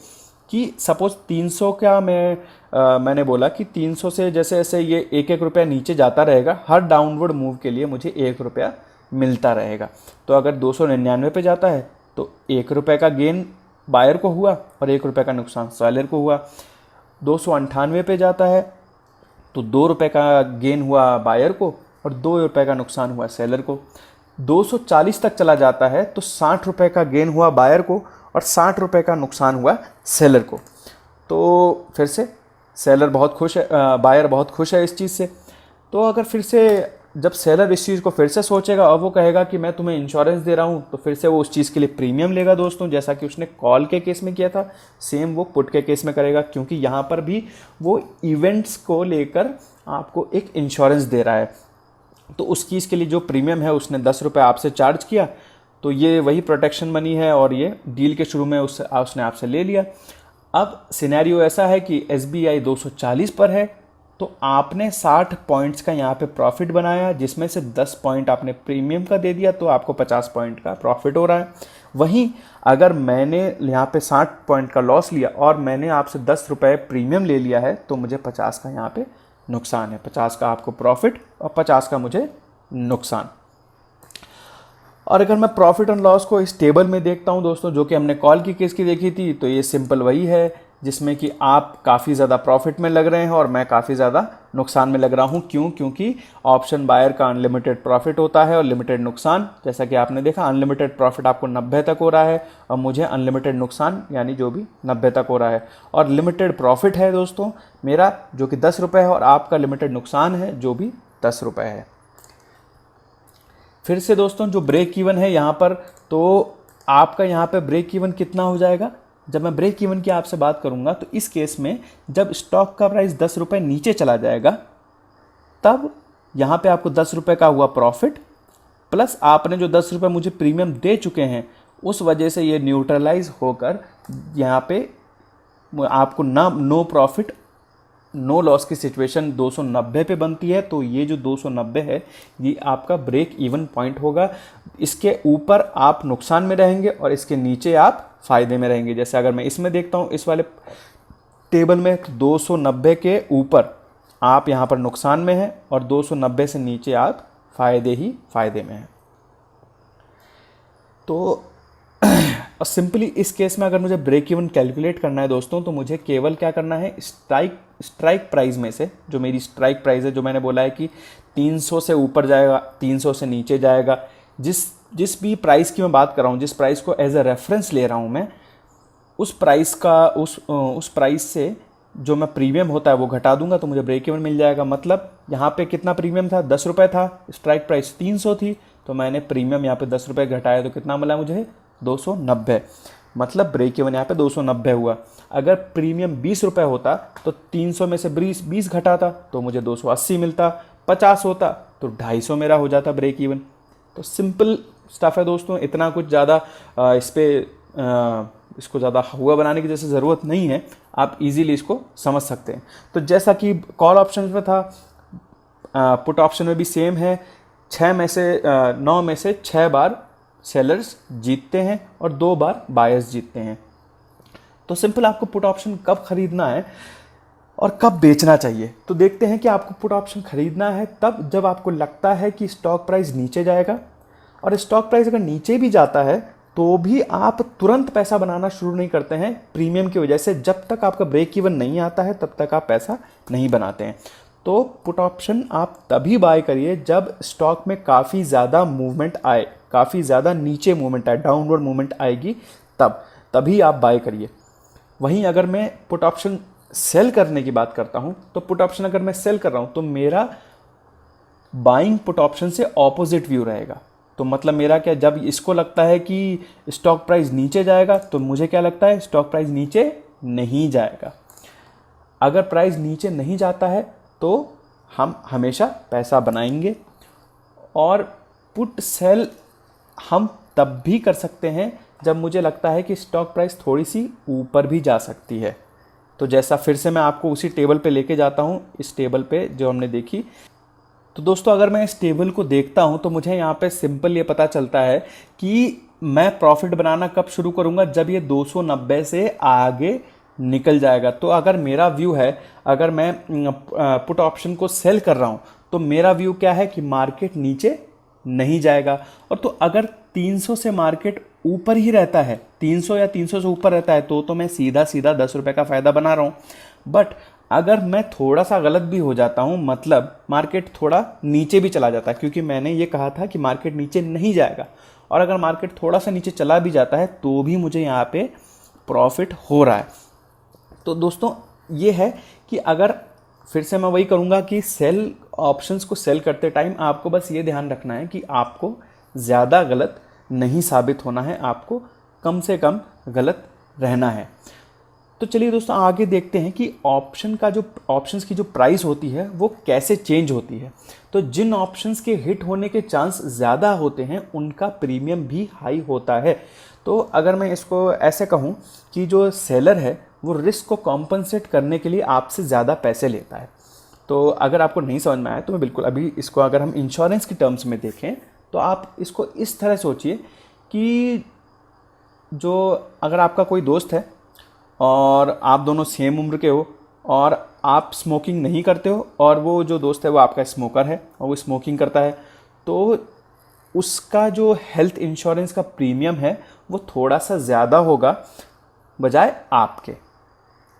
कि सपोज 300 का मैंने बोला कि 300 से जैसे जैसे ये एक एक रुपया नीचे जाता रहेगा, हर डाउनवर्ड मूव के लिए मुझे 1 रुपया मिलता रहेगा। तो अगर 299 पे जाता है तो 1 रुपये का गेन बायर को हुआ और 1 रुपये का नुकसान सेलर को हुआ। 298 पे जाता है तो 2 रुपये का गेन हुआ बायर को और 2 रुपये का नुकसान हुआ सेलर को। 240 तक चला जाता है तो 60 रुपये का गेन हुआ बायर को और 60 रुपये का नुकसान हुआ सेलर को। तो फिर से सेलर बहुत खुश है, बायर बहुत खुश है इस चीज़ से। तो अगर फिर से जब सेलर इस चीज़ को फिर से सोचेगा और वो कहेगा कि मैं तुम्हें इंश्योरेंस दे रहा हूँ, तो फिर से वो उस चीज़ के लिए प्रीमियम लेगा दोस्तों, जैसा कि उसने कॉल के केस में किया था सेम वो पुट के केस में करेगा, क्योंकि यहाँ पर भी वो इवेंट्स को लेकर आपको एक इंश्योरेंस दे रहा है। तो उस चीज़ के लिए जो प्रीमियम है उसने 10 रुपये आपसे चार्ज किया, तो ये वही प्रोटेक्शन मनी है और ये डील के शुरू में उसने आपसे ले लिया। अब सिनेरियो ऐसा है कि SBI 240 पर है, तो आपने 60 पॉइंट्स का यहाँ पे प्रॉफिट बनाया, जिसमें से 10 पॉइंट आपने प्रीमियम का दे दिया, तो आपको 50 पॉइंट का प्रॉफिट हो रहा है। वहीं अगर मैंने यहाँ पे 60 पॉइंट का लॉस लिया और मैंने आपसे 10 रुपये प्रीमियम ले लिया है, तो मुझे 50 का यहाँ पे नुकसान है। 50 का आपको प्रॉफिट और 50 का मुझे नुकसान। और अगर मैं प्रॉफिट एंड लॉस को इस टेबल में देखता हूं दोस्तों, जो कि हमने कॉल की केस की देखी थी, तो ये सिंपल वही है जिसमें कि आप काफ़ी ज़्यादा प्रॉफिट में लग रहे हैं और मैं काफ़ी ज़्यादा नुकसान में लग रहा हूं। क्यों? क्योंकि ऑप्शन बायर का अनलिमिटेड प्रॉफिट होता है और लिमिटेड नुकसान। जैसा कि आपने देखा अनलिमिटेड प्रॉफिट आपको 90 तक हो रहा है और मुझे अनलिमिटेड नुकसान यानी जो भी 90 तक हो रहा है। और लिमिटेड प्रॉफिट है दोस्तों मेरा जो कि 10 रुपये है और आपका लिमिटेड नुकसान है जो भी 10 रुपये है। फिर से दोस्तों जो ब्रेक इवन है यहाँ पर, तो आपका यहाँ पे ब्रेक इवन कितना हो जाएगा? जब मैं ब्रेक इवन की आपसे बात करूँगा तो इस केस में जब स्टॉक का प्राइस 10 रुपये नीचे चला जाएगा, तब यहाँ पे आपको 10 रुपये का हुआ प्रॉफिट प्लस आपने जो 10 रुपये मुझे प्रीमियम दे चुके हैं, उस वजह से ये न्यूट्रलाइज होकर यहाँ पे आपको नो प्रॉफिट नो लॉस की सिचुएशन 290 पे बनती है। तो ये जो 290 है ये आपका ब्रेक इवन पॉइंट होगा। इसके ऊपर आप नुकसान में रहेंगे और इसके नीचे आप फ़ायदे में रहेंगे। जैसे अगर मैं इसमें देखता हूँ, इस वाले टेबल में 290 के ऊपर आप यहाँ पर नुकसान में हैं और 290 से नीचे आप फ़ायदे में हैं। तो और सिंपली इस केस में अगर मुझे ब्रेक इवन कैलकुलेट करना है दोस्तों, तो मुझे केवल क्या करना है, स्ट्राइक प्राइस में से जो मेरी स्ट्राइक प्राइस है, जो मैंने बोला है कि 300 से ऊपर जाएगा, 300 से नीचे जाएगा, जिस भी प्राइस की मैं बात कर रहा हूँ, जिस प्राइस को एज अ रेफरेंस ले रहा हूँ मैं, उस प्राइस से जो मैं प्रीमियम होता है वो घटा दूंगा तो मुझे ब्रेक इवन मिल जाएगा। मतलब यहाँ पे कितना प्रीमियम था? 10 रुपये था, स्ट्राइक प्राइस 300 थी, तो मैंने प्रीमियम यहाँ पे 10 रुपये घटाया तो कितना मिला मुझे? 290। मतलब ब्रेक इवन यहाँ पे 290 हुआ। अगर प्रीमियम 20 रुपये होता तो 300 में से 20 घटाता तो मुझे 280 मिलता। 50 होता तो 250 मेरा हो जाता ब्रेक इवन। तो सिंपल स्टफ है दोस्तों, इतना कुछ ज़्यादा इसको ज़्यादा हुआ बनाने की जैसे ज़रूरत नहीं है, आप इजीली इसको समझ सकते हैं। तो जैसा कि कॉल ऑप्शन में था, पुट ऑप्शन में भी सेम है। 9 में से 6 बार सेलर्स जीतते हैं और 2 बार बायर्स जीतते हैं। तो सिंपल आपको पुट ऑप्शन कब खरीदना है और कब बेचना चाहिए, तो देखते हैं कि आपको पुट ऑप्शन खरीदना है तब जब आपको लगता है कि स्टॉक प्राइस नीचे जाएगा, और स्टॉक प्राइस अगर नीचे भी जाता है तो भी आप तुरंत पैसा बनाना शुरू नहीं करते हैं प्रीमियम की वजह से। जब तक आपका ब्रेक इवन नहीं आता है तब तक आप पैसा नहीं बनाते हैं। तो पुट ऑप्शन आप तभी बाय करिए जब स्टॉक में काफ़ी ज़्यादा मूवमेंट आए, काफ़ी ज़्यादा नीचे मूवमेंट आए, डाउनवर्ड मूवमेंट आएगी, तभी आप बाय करिए। वहीं अगर मैं पुट ऑप्शन सेल करने की बात करता हूं, तो पुट ऑप्शन अगर मैं सेल कर रहा हूं तो मेरा बाइंग पुट ऑप्शन से ऑपोजिट व्यू रहेगा। तो मतलब मेरा क्या, जब इसको लगता है कि स्टॉक प्राइस नीचे जाएगा तो मुझे क्या लगता है, स्टॉक प्राइस नीचे नहीं जाएगा। अगर प्राइस नीचे नहीं जाता है तो हम हमेशा पैसा बनाएंगे। और पुट सेल हम तब भी कर सकते हैं जब मुझे लगता है कि स्टॉक प्राइस थोड़ी सी ऊपर भी जा सकती है। तो जैसा फिर से मैं आपको उसी टेबल पे लेके जाता हूँ, इस टेबल पे जो हमने देखी। तो दोस्तों अगर मैं इस टेबल को देखता हूँ तो मुझे यहाँ पे सिंपल ये पता चलता है कि मैं प्रॉफिट बनाना कब शुरू करूँगा, जब ये 290 से आगे निकल जाएगा। तो अगर मेरा व्यू है, अगर मैं पुट ऑप्शन को सेल कर रहा हूँ तो मेरा व्यू क्या है कि मार्केट नीचे नहीं जाएगा। और तो अगर 300 से मार्केट ऊपर ही रहता है, 300 या 300 से ऊपर रहता है, तो मैं सीधा सीधा 10 रुपये का फ़ायदा बना रहा हूँ। बट अगर मैं थोड़ा सा गलत भी हो जाता हूँ, मतलब मार्केट थोड़ा नीचे भी चला जाता है, क्योंकि मैंने ये कहा था कि मार्केट नीचे नहीं जाएगा, और अगर मार्केट थोड़ा सा नीचे चला भी जाता है तो भी मुझे यहाँ पे प्रॉफिट हो रहा है। तो दोस्तों ये है कि अगर फिर से मैं वही करूँगा कि सेल ऑप्शंस को सेल करते टाइम आपको बस ये ध्यान रखना है कि आपको ज़्यादा गलत नहीं साबित होना है, आपको कम से कम गलत रहना है। तो चलिए दोस्तों आगे देखते हैं कि ऑप्शंस की जो प्राइस होती है वो कैसे चेंज होती है। तो जिन ऑप्शंस के हिट होने के चांस ज़्यादा होते हैं उनका प्रीमियम भी हाई होता है। तो अगर मैं इसको ऐसे कहूँ कि जो सेलर है वो रिस्क को कॉम्पनसेट करने के लिए आपसे ज़्यादा पैसे लेता है। तो अगर आपको नहीं समझ में आया तो मैं बिल्कुल अभी इसको अगर हम इंश्योरेंस की टर्म्स में देखें तो आप इसको इस तरह सोचिए कि जो अगर आपका कोई दोस्त है और आप दोनों सेम उम्र के हो और आप स्मोकिंग नहीं करते हो, और वो जो दोस्त है वो आपका स्मोकर है और वो स्मोकिंग करता है, तो उसका जो हेल्थ इंश्योरेंस का प्रीमियम है वो थोड़ा सा ज़्यादा होगा बजाय आपके।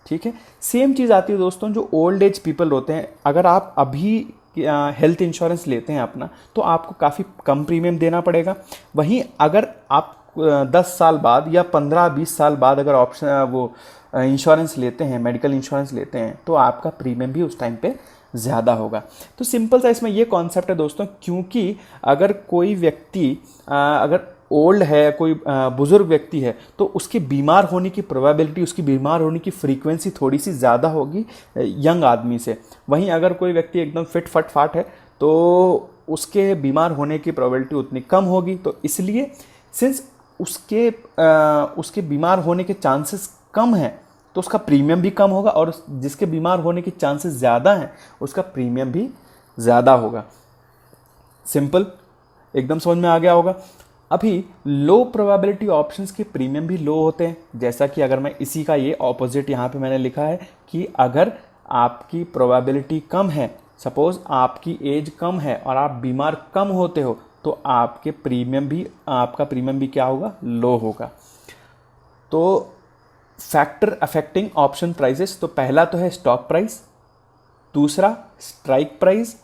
ठीक है, सेम चीज़ आती है दोस्तों जो ओल्ड एज पीपल होते हैं। अगर आप अभी हेल्थ इंश्योरेंस लेते हैं अपना तो आपको काफ़ी कम प्रीमियम देना पड़ेगा। वहीं अगर आप 10 साल बाद या 15-20 साल बाद अगर ऑप्शन वो इंश्योरेंस लेते हैं, मेडिकल इंश्योरेंस लेते हैं, तो आपका प्रीमियम भी उस टाइम पे ज़्यादा होगा। तो सिंपल सा इसमें ये कॉन्सेप्ट है दोस्तों, क्योंकि अगर कोई व्यक्ति अगर ओल्ड है, कोई बुज़ुर्ग व्यक्ति है, तो उसके बीमार होने की प्रोबेबिलिटी, उसकी बीमार होने की फ्रीक्वेंसी थोड़ी सी ज़्यादा होगी यंग आदमी से। वहीं अगर कोई व्यक्ति एकदम फिट फट फाट है तो उसके बीमार होने की प्रोबेबिलिटी उतनी कम होगी। तो इसलिए सिंस उसके बीमार होने के चांसेस कम हैं तो उसका प्रीमियम भी कम होगा, और जिसके बीमार होने के चांसेस ज़्यादा हैं उसका प्रीमियम भी ज़्यादा होगा। सिंपल, एकदम समझ में आ गया होगा। अभी लो प्रोबेबिलिटी ऑप्शंस के प्रीमियम भी लो होते हैं, जैसा कि अगर मैं इसी का ये ऑपोजिट यहाँ पे मैंने लिखा है कि अगर आपकी प्रोबेबिलिटी कम है, सपोज आपकी एज कम है और आप बीमार कम होते हो, तो आपका प्रीमियम भी क्या होगा, लो होगा। तो फैक्टर अफेक्टिंग ऑप्शन प्राइसेस, तो पहला तो है स्टॉक प्राइस, दूसरा स्ट्राइक प्राइस,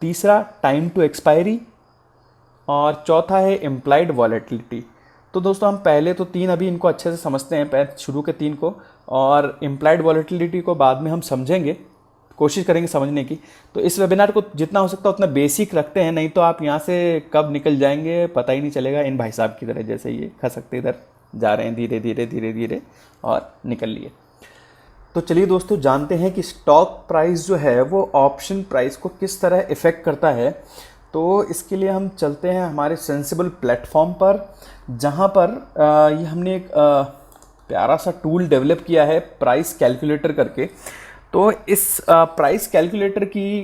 तीसरा टाइम टू एक्सपायरी, और चौथा है इम्प्लाइड वॉलेटिलिटी। तो दोस्तों हम पहले तो 3 अभी इनको अच्छे से समझते हैं, शुरू के 3 को, और इम्प्लाइड वॉलेटिलिटी को बाद में हम समझेंगे, कोशिश करेंगे समझने की। तो इस वेबिनार को जितना हो सकता है उतना बेसिक रखते हैं, नहीं तो आप यहाँ से कब निकल जाएंगे पता ही नहीं चलेगा, इन भाई साहब की तरह, जैसे ये खसकते इधर जा रहे हैं धीरे धीरे धीरे धीरे और निकल लिए। तो चलिए दोस्तों जानते हैं कि स्टॉक प्राइस जो है वो ऑप्शन प्राइस को किस तरह इफ़ेक्ट करता है। तो इसके लिए हम चलते हैं हमारे सेंसिबल प्लेटफॉर्म पर, जहाँ पर ये हमने एक प्यारा सा टूल डेवलप किया है प्राइस कैलकुलेटर करके। तो इस प्राइस कैलकुलेटर की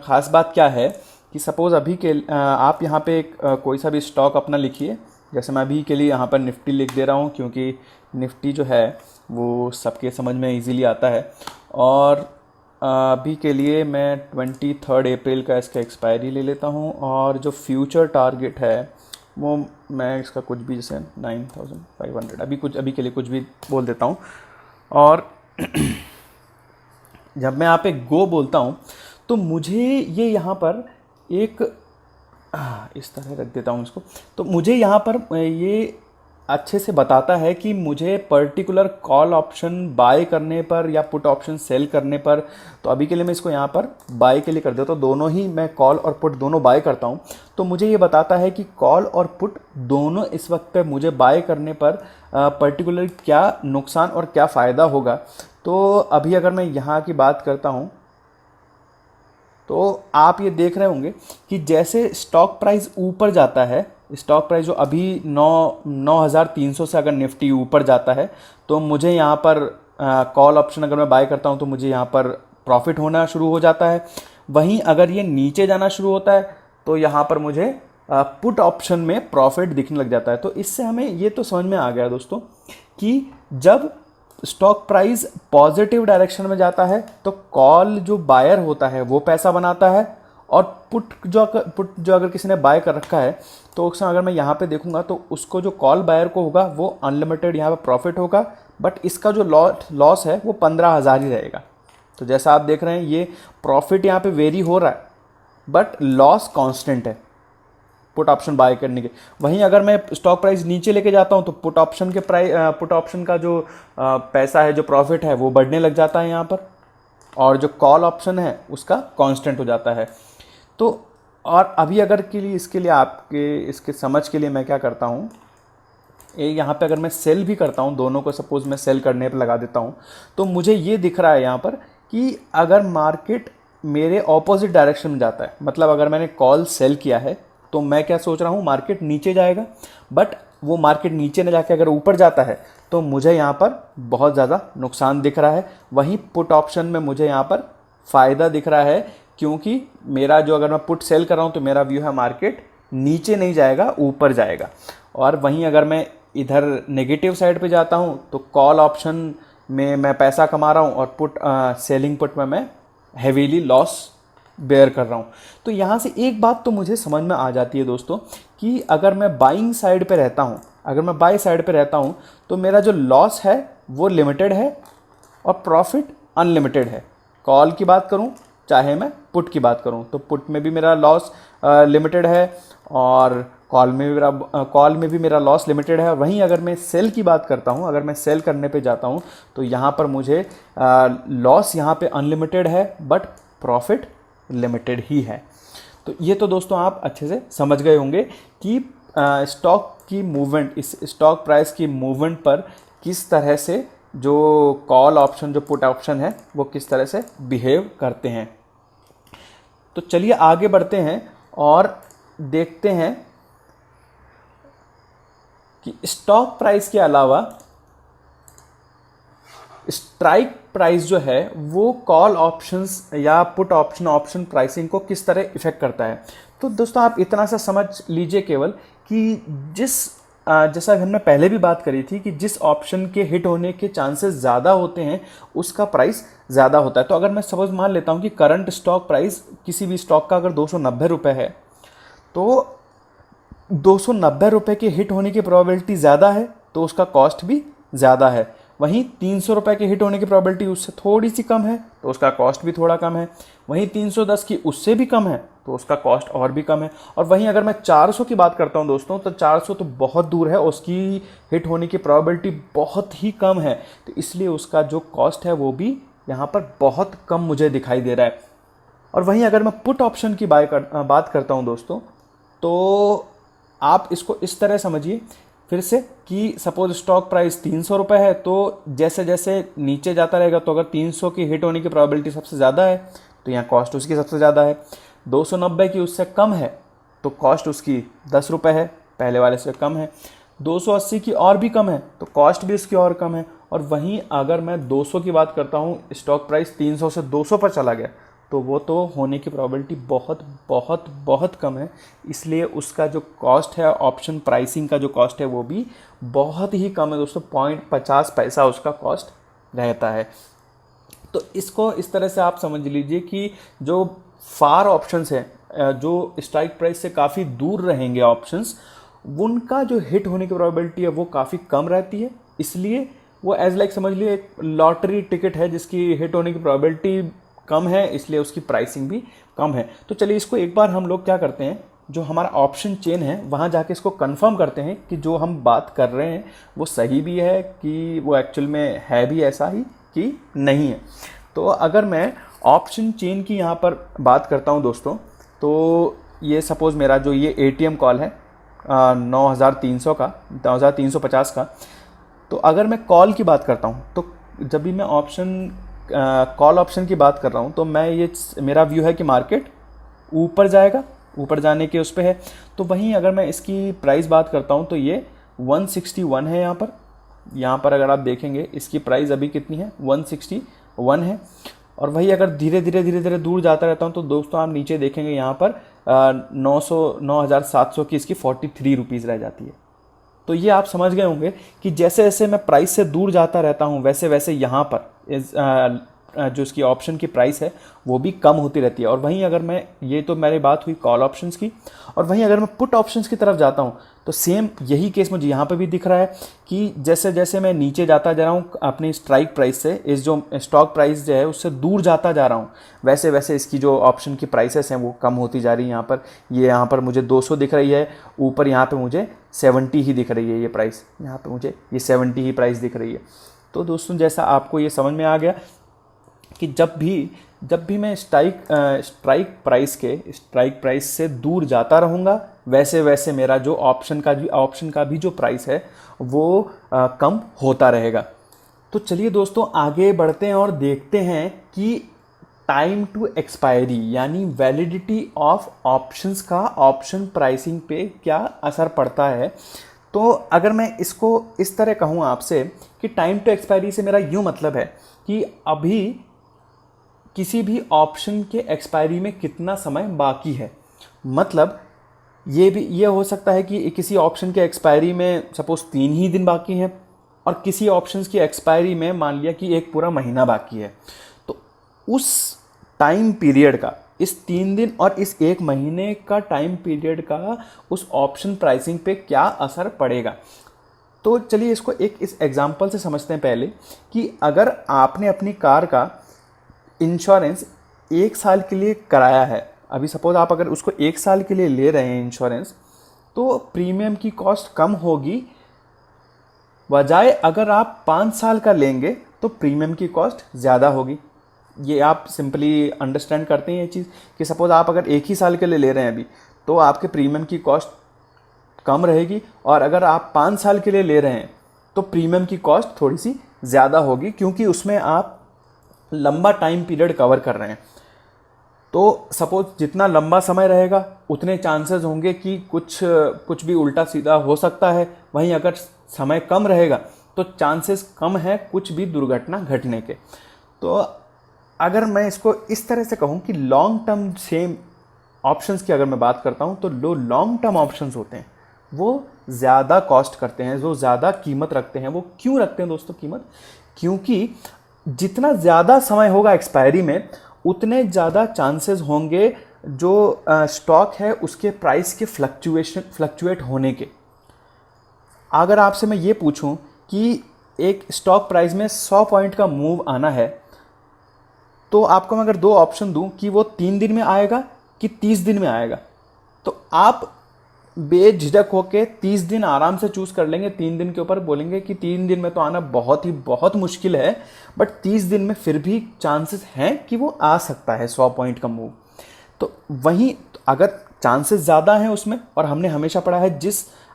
ख़ास बात क्या है कि सपोज़ अभी के आप यहाँ पे एक कोई सा भी स्टॉक अपना लिखिए। जैसे मैं अभी के लिए यहाँ पर निफ्टी लिख दे रहा हूँ, क्योंकि निफ्टी जो है वो सबके समझ में इजीली आता है। और अभी के लिए मैं 23 अप्रैल का इसका एक्सपायरी ले लेता हूँ, और जो फ्यूचर टारगेट है वो मैं इसका कुछ भी, जैसे 9500 अभी के लिए कुछ भी बोल देता हूँ। और जब मैं यहाँ पे गो बोलता हूँ तो मुझे ये यहाँ पर एक इस तरह रख देता हूँ इसको, तो मुझे यहाँ पर ये अच्छे से बताता है कि मुझे पर्टिकुलर कॉल ऑप्शन बाय करने पर या पुट ऑप्शन सेल करने पर, तो अभी के लिए मैं इसको यहाँ पर बाय के लिए कर देता हूँ, दोनों ही मैं कॉल और पुट दोनों बाय करता हूँ। तो मुझे ये बताता है कि कॉल और पुट दोनों इस वक्त पे मुझे बाय करने पर पर्टिकुलर क्या नुकसान और क्या फ़ायदा होगा। तो अभी अगर मैं यहाँ की बात करता हूँ तो आप ये देख रहे होंगे कि जैसे स्टॉक प्राइस ऊपर जाता है, स्टॉक प्राइस जो अभी 9,300 से अगर निफ्टी ऊपर जाता है तो मुझे यहाँ पर कॉल ऑप्शन अगर मैं बाय करता हूँ तो मुझे यहाँ पर प्रॉफिट होना शुरू हो जाता है। वहीं अगर ये नीचे जाना शुरू होता है तो यहाँ पर मुझे पुट ऑप्शन में प्रॉफिट दिखने लग जाता है। तो इससे हमें ये तो समझ में आ गया दोस्तों कि जब स्टॉक प्राइस पॉजिटिव डायरेक्शन में जाता है तो कॉल जो बायर होता है वो पैसा बनाता है, और पुट जो अगर किसी ने बाय कर रखा है तो उसमें अगर मैं यहाँ पे देखूंगा तो उसको जो कॉल बायर को होगा वो अनलिमिटेड यहाँ पे प्रॉफिट होगा, बट इसका जो लॉस है वो 15,000 ही रहेगा। तो जैसा आप देख रहे हैं ये प्रॉफिट यहाँ पे वेरी हो रहा है बट लॉस कांस्टेंट है पुट ऑप्शन बाय करने के। वहीं अगर मैं स्टॉक प्राइस नीचे लेके जाता हूं तो पुट ऑप्शन का जो पैसा है, जो प्रॉफिट है वो बढ़ने लग जाता है यहाँ पर, और जो कॉल ऑप्शन है उसका कांस्टेंट हो जाता है। तो और अभी अगर के लिए इसके लिए आपके इसके समझ के लिए मैं क्या करता हूँ, यहाँ पे अगर मैं सेल भी करता हूँ, दोनों को सपोज मैं सेल करने पर लगा देता हूँ, तो मुझे ये दिख रहा है यहाँ पर कि अगर मार्केट मेरे ऑपोजिट डायरेक्शन में जाता है, मतलब अगर मैंने कॉल सेल किया है तो मैं क्या सोच रहा हूँ मार्केट नीचे जाएगा, बट वो मार्केट नीचे न जाके अगर ऊपर जाता है तो मुझे यहाँ पर बहुत ज़्यादा नुकसान दिख रहा है। वहीं पुट ऑप्शन में मुझे यहाँ पर फ़ायदा दिख रहा है, क्योंकि मेरा जो अगर मैं पुट सेल कर रहा हूँ तो मेरा व्यू है मार्केट नीचे नहीं जाएगा, ऊपर जाएगा। और वहीं अगर मैं इधर नेगेटिव साइड पे जाता हूँ तो कॉल ऑप्शन में मैं पैसा कमा रहा हूँ और सेलिंग पुट में मैं हेवीली लॉस बेयर कर रहा हूँ। तो यहाँ से एक बात तो मुझे समझ में आ जाती है दोस्तों कि अगर मैं बाइंग साइड पे रहता हूँ, अगर मैं बाई साइड पे रहता हूँ तो मेरा जो लॉस है वो लिमिटेड है और प्रॉफिट अनलिमिटेड है। कॉल की बात करूँ चाहे मैं पुट की बात करूँ तो पुट में भी मेरा लॉस लिमिटेड है और कॉल में भी मेरा लॉस लिमिटेड है। वहीं अगर मैं सेल की बात करता हूँ, अगर मैं सेल करने पे जाता हूँ तो यहाँ पर मुझे लॉस यहाँ पे अनलिमिटेड है बट प्रॉफिट लिमिटेड ही है। तो ये तो दोस्तों आप अच्छे से समझ गए होंगे कि स्टॉक की मूवमेंट, इस स्टॉक प्राइस की मूवमेंट पर किस तरह से जो कॉल ऑप्शन, जो पुट ऑप्शन है वो किस तरह से बिहेव करते हैं। तो चलिए आगे बढ़ते हैं और देखते हैं कि स्टॉक प्राइस के अलावा स्ट्राइक प्राइस जो है वो कॉल ऑप्शंस या पुट ऑप्शन प्राइसिंग को किस तरह इफेक्ट करता है। तो दोस्तों आप इतना सा समझ लीजिए केवल कि जैसा हमने पहले भी बात करी थी कि जिस ऑप्शन के हिट होने के चांसेस ज़्यादा होते हैं उसका प्राइस ज़्यादा होता है। तो अगर मैं सपोज मान लेता हूँ कि करंट स्टॉक प्राइस किसी भी स्टॉक का अगर 290 रुपये है तो 290 रुपये के हिट होने की प्रोबेबिलिटी ज़्यादा है तो उसका कॉस्ट भी ज़्यादा है। वहीं 300 रुपये के हिट होने की प्रोबेबिलिटी उससे थोड़ी सी कम है तो उसका कॉस्ट भी थोड़ा कम है। वहीं 310 की उससे भी कम है तो उसका कॉस्ट और भी कम है। और वहीं अगर मैं 400 की बात करता हूं दोस्तों तो 400 तो बहुत दूर है, उसकी हिट होने की प्रोबेबिलिटी बहुत ही कम है, तो इसलिए उसका जो कॉस्ट है वो भी यहाँ पर बहुत कम मुझे दिखाई दे रहा है। और वहीं अगर मैं पुट ऑप्शन की बात करता हूँ दोस्तों तो आप इसको इस तरह समझिए फिर से कि सपोज स्टॉक प्राइस 300 रुपये है तो जैसे जैसे नीचे जाता रहेगा तो अगर 300 की हिट होने की प्रोबेबिलिटी सबसे ज़्यादा है तो यहाँ कॉस्ट उसकी सबसे ज़्यादा है। 290 की उससे कम है तो कॉस्ट उसकी 10 रुपये है, पहले वाले से कम है। 280 की और भी कम है तो कॉस्ट भी उसकी और कम है। और वहीं अगर मैं 200 की बात करता हूँ, स्टॉक प्राइस 300 से 200 पर चला गया तो वो तो होने की प्रोबेबिलिटी बहुत बहुत बहुत कम है, इसलिए उसका जो कॉस्ट है, ऑप्शन प्राइसिंग का जो कॉस्ट है वो भी बहुत ही कम है दोस्तों, 0.50 पैसा उसका कॉस्ट रहता है। तो इसको इस तरह से आप समझ लीजिए कि जो फार ऑप्शंस हैं, जो स्ट्राइक प्राइस से काफ़ी दूर रहेंगे ऑप्शंस, उनका जो हिट होने की प्रोबेबिलिटी है वो काफ़ी कम रहती है। इसलिए वो एज लाइक समझ लीजिए एक लॉटरी टिकट है जिसकी हिट होने की प्रोबेबिलिटी कम है, इसलिए उसकी प्राइसिंग भी कम है। तो चलिए इसको एक बार हम लोग क्या करते हैं जो हमारा ऑप्शन चेन है वहाँ जाके इसको कंफर्म करते हैं कि जो हम बात कर रहे हैं वो सही भी है कि वो एक्चुअल में है भी ऐसा ही कि नहीं है। तो अगर मैं ऑप्शन चेन की यहाँ पर बात करता हूँ दोस्तों, तो ये सपोज़ मेरा जो ये एटीएम कॉल है 9300 का, 9350 का। तो अगर मैं कॉल की बात करता हूँ, तो जब भी मैं कॉल ऑप्शन की बात कर रहा हूँ, तो मैं ये मेरा व्यू है कि मार्केट ऊपर जाएगा, ऊपर जाने के उस पे है। तो वहीं अगर मैं इसकी प्राइस बात करता हूँ तो ये 161 है यहाँ पर अगर आप देखेंगे इसकी प्राइस अभी कितनी है, 161 है। और वही अगर धीरे धीरे दूर जाता रहता हूँ तो दोस्तों आप नीचे देखेंगे यहाँ पर 9700 की इसकी 43 रुपीज़ रह जाती है। तो ये आप समझ गए होंगे कि जैसे जैसे मैं प्राइस से दूर जाता रहता हूँ वैसे वैसे यहाँ पर जो इसकी ऑप्शन की प्राइस है वो भी कम होती रहती है। और वहीं अगर मैं, ये तो मेरी बात हुई कॉल ऑप्शंस की, और वहीं अगर मैं पुट ऑप्शंस की तरफ जाता हूँ तो सेम यही केस मुझे यहाँ पे भी दिख रहा है कि जैसे जैसे मैं नीचे जाता जा रहा हूँ अपनी स्ट्राइक प्राइस से, इस जो स्टॉक प्राइस जो है उससे दूर जाता जा रहा हूँ, वैसे वैसे इसकी जो ऑप्शन की प्राइसेस हैं वो कम होती जा रही है। यहाँ पर मुझे 200 दिख रही है, ऊपर यहाँ पर मुझे 70 ही दिख रही है ये प्राइस, यहाँ पर मुझे ये 70 ही प्राइस दिख रही है। तो दोस्तों जैसा आपको ये समझ में आ गया कि जब भी मैं स्ट्राइक प्राइस से दूर जाता रहूँगा वैसे वैसे मेरा जो ऑप्शन का भी जो प्राइस है वो कम होता रहेगा। तो चलिए दोस्तों आगे बढ़ते हैं और देखते हैं कि टाइम टू एक्सपायरी यानी वैलिडिटी ऑफ ऑप्शंस का ऑप्शन प्राइसिंग पे क्या असर पड़ता है। तो अगर मैं इसको इस तरह कहूँ आपसे कि टाइम टू एक्सपायरी से मेरा यूँ मतलब है कि अभी किसी भी ऑप्शन के एक्सपायरी में कितना समय बाकी है। मतलब ये हो सकता है कि किसी ऑप्शन के एक्सपायरी में सपोज 3 ही दिन बाकी हैं और किसी ऑप्शंस की एक्सपायरी में मान लिया कि एक पूरा महीना बाकी है। तो उस टाइम पीरियड का, इस 3 दिन और इस 1 महीने का टाइम पीरियड का उस ऑप्शन प्राइसिंग पे क्या असर पड़ेगा। तो चलिए इसको इस एग्जांपल से समझते हैं पहले कि अगर आपने अपनी कार का इंश्योरेंस 1 साल के लिए कराया है, अभी सपोज आप अगर उसको 1 साल के लिए ले रहे हैं इंश्योरेंस, तो प्रीमियम की कॉस्ट कम होगी, बजाय अगर आप 5 साल का लेंगे तो प्रीमियम की कॉस्ट ज़्यादा होगी। ये आप सिंपली अंडरस्टैंड करते हैं ये चीज़ कि सपोज आप अगर 1 ही साल के लिए ले रहे हैं अभी, तो आपके प्रीमियम की कॉस्ट कम रहेगी, और अगर आप 5 साल के लिए ले रहे हैं तो प्रीमियम की कॉस्ट थोड़ी सी ज़्यादा होगी, क्योंकि उसमें आप लंबा टाइम पीरियड कवर कर रहे हैं। तो सपोज जितना लंबा समय रहेगा उतने चांसेस होंगे कि कुछ भी उल्टा सीधा हो सकता है। वहीं अगर समय कम रहेगा तो चांसेस कम है कुछ भी दुर्घटना घटने के। तो अगर मैं इसको इस तरह से कहूँ कि लॉन्ग टर्म सेम ऑप्शंस की अगर मैं बात करता हूँ, तो जो लॉन्ग टर्म ऑप्शंस होते हैं वो ज़्यादा कॉस्ट करते हैं, जो ज़्यादा कीमत रखते हैं। वो क्यों रखते हैं दोस्तों कीमत? क्योंकि जितना ज़्यादा समय होगा एक्सपायरी में उतने ज़्यादा चांसेस होंगे जो स्टॉक है उसके प्राइस के फ्लक्चुएट होने के। अगर आपसे मैं ये पूछूं कि एक स्टॉक प्राइस में 100 पॉइंट का मूव आना है, तो आपको मैं अगर 2 ऑप्शन दूं कि वो 3 दिन में आएगा कि 30 दिन में आएगा, तो आप बेझिझक होके 30 दिन आराम से चूज़ कर लेंगे। 3 दिन के ऊपर बोलेंगे कि 3 दिन में तो आना बहुत मुश्किल है, बट 30 दिन में फिर भी चांसेस हैं कि वो आ सकता है 100 पॉइंट का मूव। तो वहीं अगर चांसेस ज़्यादा हैं उसमें, और हमने हमेशा पढ़ा है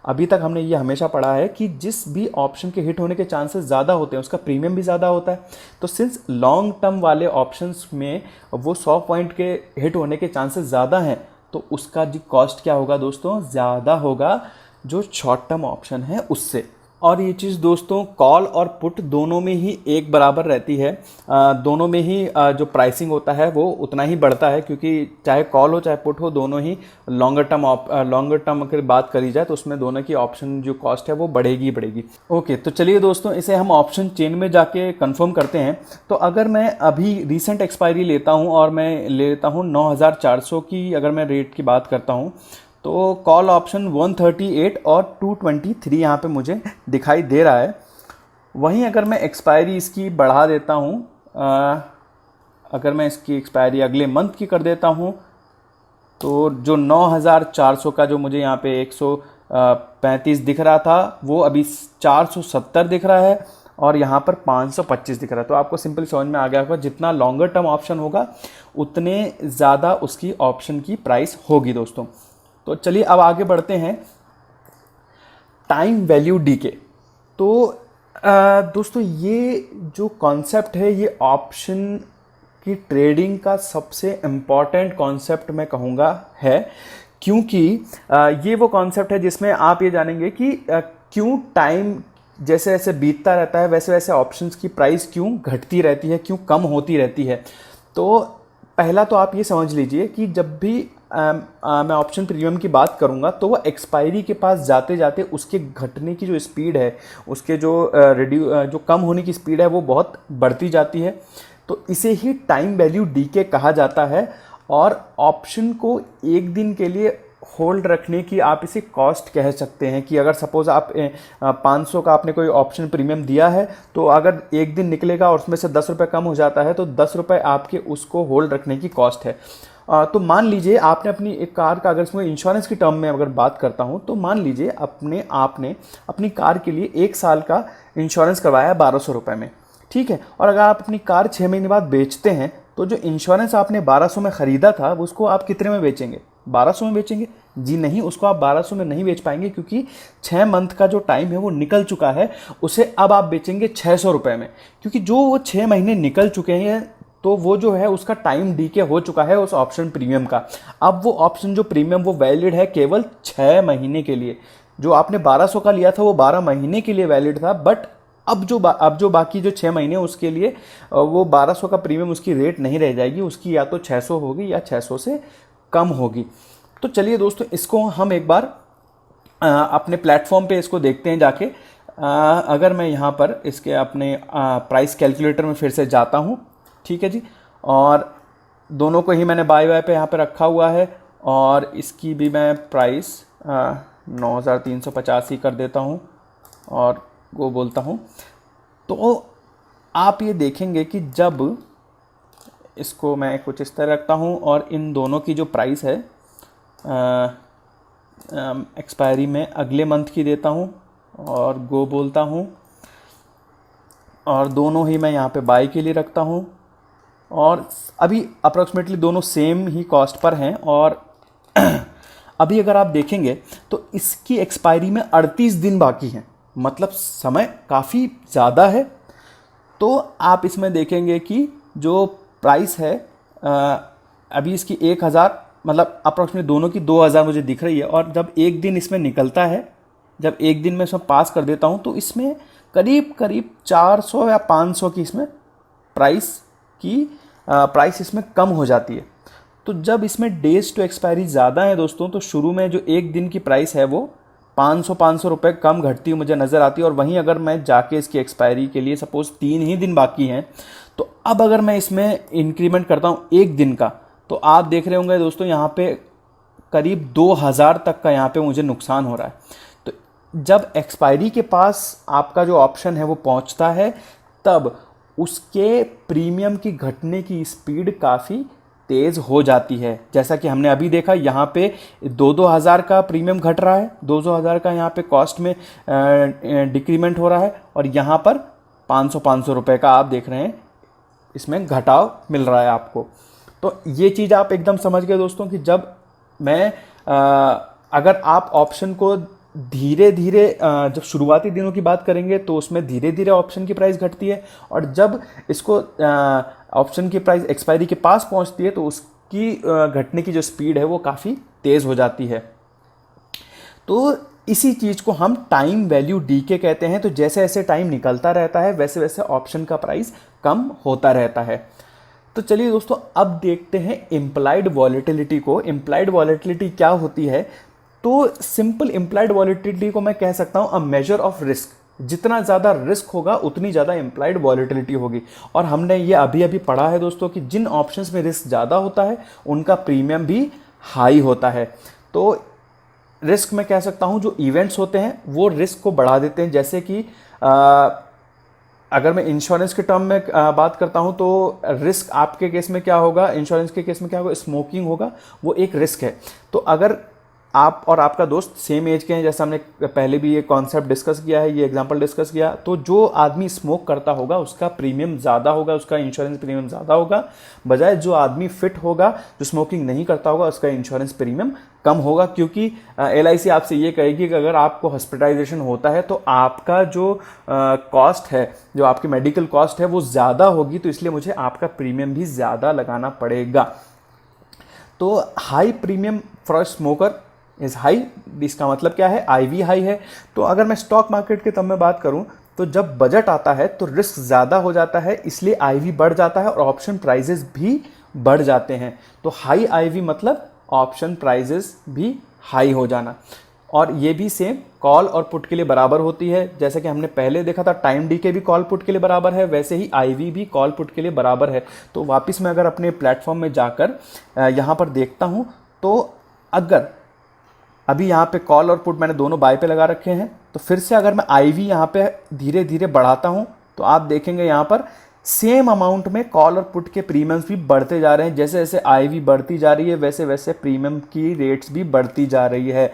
अभी तक हमने ये हमेशा पढ़ा है कि जिस भी ऑप्शन के हिट होने के चांसेस ज़्यादा होते हैं उसका प्रीमियम भी ज़्यादा होता है। तो सिंस लॉन्ग टर्म वाले ऑप्शंस में वो 100 पॉइंट के हिट होने के चांसेस ज़्यादा हैं, तो उसका जो कॉस्ट क्या होगा दोस्तों, ज़्यादा होगा जो शॉर्ट टर्म ऑप्शन है उससे। और ये चीज़ दोस्तों कॉल और पुट दोनों में ही एक बराबर रहती है। दोनों में ही जो प्राइसिंग होता है वो उतना ही बढ़ता है, क्योंकि चाहे कॉल हो चाहे पुट हो, दोनों ही लॉन्गर टर्म अगर बात करी जाए तो उसमें दोनों की ऑप्शन जो कॉस्ट है वो बढ़ेगी। ओके, तो चलिए दोस्तों इसे हम ऑप्शन चेन में जाके कंफर्म करते हैं। तो अगर मैं अभी रिसेंट एक्सपायरी लेता हूँ और मैं लेता हूँ 9400 की, अगर मैं रेट की बात करता हूँ, तो कॉल ऑप्शन 138 और 223 यहाँ पे मुझे दिखाई दे रहा है। वहीं अगर मैं एक्सपायरी इसकी बढ़ा देता हूँ, अगर मैं इसकी एक्सपायरी अगले मंथ की कर देता हूँ, तो जो 9400 का जो मुझे यहाँ पे 135 दिख रहा था वो अभी 470 दिख रहा है और यहाँ पर 525 दिख रहा है। तो आपको सिंपल समझ में आ गया होगा, जितना लॉन्गर टर्म ऑप्शन होगा उतने ज़्यादा उसकी ऑप्शन की प्राइस होगी दोस्तों। तो चलिए अब आगे बढ़ते हैं टाइम वैल्यू डीके। तो दोस्तों ये जो कॉन्सेप्ट है ये ऑप्शन की ट्रेडिंग का सबसे इम्पॉर्टेंट कॉन्सेप्ट मैं कहूँगा है, क्योंकि ये वो कॉन्सेप्ट है जिसमें आप ये जानेंगे कि क्यों टाइम जैसे जैसे बीतता रहता है वैसे वैसे ऑप्शंस की प्राइस क्यों घटती रहती है, क्यों कम होती रहती है। तो पहला तो आप ये समझ लीजिए कि जब भी मैं ऑप्शन प्रीमियम की बात करूंगा तो वो एक्सपायरी के पास जाते जाते उसके घटने की जो स्पीड है, उसके जो कम होने की स्पीड है वो बहुत बढ़ती जाती है। तो इसे ही टाइम वैल्यू डीके कहा जाता है। और ऑप्शन को एक दिन के लिए होल्ड रखने की आप इसे कॉस्ट कह सकते हैं कि अगर सपोज़ आप 500 का आपने कोई ऑप्शन प्रीमियम दिया है तो अगर एक दिन निकलेगा और उसमें से 10 रुपये कम हो जाता है तो 10 रुपये आपके उसको होल्ड रखने की कॉस्ट है। तो मान लीजिए आपने अपनी एक कार का, अगर इसमें इंश्योरेंस की टर्म में अगर बात करता हूँ तो मान लीजिए आपने अपनी कार के लिए 1 साल का इंश्योरेंस करवाया है 1200 रुपये में, ठीक है। और अगर आप अपनी कार 6 महीने बाद बेचते हैं तो जो इंश्योरेंस आपने 1200 में ख़रीदा था उसको आप कितने में बेचेंगे? 1200 में बेचेंगे? जी नहीं, उसको आप 1200 में नहीं बेच पाएंगे क्योंकि 6 मंथ का जो टाइम है वो निकल चुका है। उसे अब आप बेचेंगे 600 रुपये में, क्योंकि जो वो 6 महीने निकल चुके हैं तो वो जो है उसका टाइम डीके हो चुका है उस ऑप्शन प्रीमियम का। अब वो ऑप्शन जो प्रीमियम वो वैलिड है केवल 6 महीने के लिए। जो आपने 1200 का लिया था वो 12 महीने के लिए वैलिड था, बट अब जो बाकी जो 6 महीने उसके लिए वो 1200 का प्रीमियम उसकी रेट नहीं रह जाएगी, उसकी या तो 600 होगी या 600 से कम होगी। तो चलिए दोस्तों इसको हम एक बार अपने प्लेटफॉर्म पे इसको देखते हैं जाके। अगर मैं यहाँ पर इसके अपने प्राइस कैलकुलेटर में फिर से जाता हूँ, ठीक है जी, और दोनों को ही मैंने बाय पे यहाँ पे रखा हुआ है और इसकी भी मैं प्राइस 9350 ही कर देता हूँ और वो बोलता हूँ। तो आप ये देखेंगे कि जब इसको मैं कुछ इस तरह रखता हूँ और इन दोनों की जो प्राइस है एक्सपायरी में अगले मंथ की देता हूँ और गो बोलता हूँ और दोनों ही मैं यहाँ पे बाय के लिए रखता हूँ और अभी अप्रॉक्सीमेटली दोनों सेम ही कॉस्ट पर हैं। और अभी अगर आप देखेंगे तो इसकी एक्सपायरी में 38 दिन बाकी हैं, मतलब समय काफ़ी ज़्यादा है। तो आप इसमें देखेंगे कि जो प्राइस है अभी इसकी 1000, मतलब अप्रॉक्सीमेट दोनों की 2000 मुझे दिख रही है। और जब एक दिन इसमें निकलता है, जब एक दिन में इसमें पास कर देता हूँ तो इसमें करीब करीब 400 या 500 की इसमें प्राइस इसमें कम हो जाती है। तो जब इसमें डेज टू एक्सपायरी ज़्यादा है दोस्तों तो शुरू में जो एक दिन की प्राइस है वो 500 रुपये कम घटती हुई मुझे नज़र आती है। और वहीं अगर मैं जाके इसकी एक्सपायरी के लिए सपोज़ 3 ही दिन बाकी हैं तो अब अगर मैं इसमें इंक्रीमेंट करता हूँ एक दिन का तो आप देख रहे होंगे दोस्तों यहाँ पे करीब 2000 तक का यहाँ पे मुझे नुकसान हो रहा है। तो जब एक्सपायरी के पास आपका जो ऑप्शन है वो पहुँचता है तब उसके प्रीमियम की घटने की स्पीड काफ़ी तेज़ हो जाती है। जैसा कि हमने अभी देखा यहाँ पे 2-2000 का प्रीमियम घट रहा है, 2-2000 का यहाँ पे कॉस्ट में डिक्रीमेंट हो रहा है और यहाँ पर 500 रुपये का आप देख रहे हैं इसमें घटाव मिल रहा है आपको। तो ये चीज़ आप एकदम समझ गए दोस्तों कि जब मैं अगर आप ऑप्शन को धीरे धीरे जब शुरुआती दिनों की बात करेंगे तो उसमें धीरे धीरे ऑप्शन की प्राइस घटती है और जब इसको ऑप्शन की प्राइस एक्सपायरी के पास पहुंचती है तो उसकी घटने की जो स्पीड है वो काफ़ी तेज़ हो जाती है। तो इसी चीज़ को हम टाइम वैल्यू डीके कहते हैं। तो जैसे जैसे टाइम निकलता रहता है वैसे वैसे ऑप्शन का प्राइस कम होता रहता है। तो चलिए दोस्तों अब देखते हैं इम्प्लाइड वॉलेटिलिटी को। इम्प्लाइड वॉलेटिलिटी क्या होती है? तो सिंपल इम्प्लाइड वॉलेटिलिटी को मैं कह सकता हूं अ मेजर ऑफ रिस्क। जितना ज़्यादा रिस्क होगा उतनी ज़्यादा इम्प्लाइड वॉलेटिलिटी होगी। और हमने ये अभी अभी पढ़ा है दोस्तों कि जिन ऑप्शंस में रिस्क ज़्यादा होता है उनका प्रीमियम भी हाई होता है। तो रिस्क में कह सकता हूं जो इवेंट्स होते हैं वो रिस्क को बढ़ा देते हैं। जैसे कि अगर मैं इंश्योरेंस के टर्म में बात करता हूं तो रिस्क आपके केस में क्या होगा, इंश्योरेंस के केस में क्या होगा, स्मोकिंग होगा, वो एक रिस्क है। तो अगर आप और आपका दोस्त सेम एज के हैं, जैसा हमने पहले भी ये कॉन्सेप्ट डिस्कस किया है, ये एग्जांपल डिस्कस किया, तो जो आदमी स्मोक करता होगा उसका प्रीमियम ज़्यादा होगा, उसका इंश्योरेंस प्रीमियम ज़्यादा होगा, बजाय जो आदमी फिट होगा, जो स्मोकिंग नहीं करता होगा, उसका इंश्योरेंस प्रीमियम कम होगा। क्योंकि LIC आपसे ये कहेगी कि अगर आपको हॉस्पिटलाइजेशन होता है तो आपका जो कॉस्ट है, जो आपकी मेडिकल कॉस्ट है वो ज़्यादा होगी, तो इसलिए मुझे आपका प्रीमियम भी ज़्यादा लगाना पड़ेगा। तो high premium for smoker is high, इसका मतलब क्या है, IV हाई है। तो अगर मैं स्टॉक मार्केट के तब में बात करूं तो जब बजट आता है तो रिस्क ज़्यादा हो जाता है, इसलिए IV बढ़ जाता है और ऑप्शन प्राइजेस भी बढ़ जाते हैं। तो हाई IV मतलब ऑप्शन प्राइजेस भी हाई हो जाना। और ये भी सेम कॉल और पुट के लिए बराबर होती है। जैसे कि हमने पहले देखा था टाइम डीके भी कॉल पुट के लिए बराबर है, वैसे ही IV भी कॉल पुट के लिए बराबर है। तो वापस मैं अगर अपने प्लेटफॉर्म में जाकर यहाँ पर देखता हूँ तो अगर अभी यहाँ पे कॉल और पुट मैंने दोनों बाय पे लगा रखे हैं, तो फिर से अगर मैं IV यहाँ पे धीरे धीरे बढ़ाता हूँ तो आप देखेंगे यहाँ पर सेम अमाउंट में कॉल और पुट के प्रीमियम्स भी बढ़ते जा रहे हैं। जैसे जैसे IV बढ़ती जा रही है वैसे वैसे प्रीमियम की रेट्स भी बढ़ती जा रही है।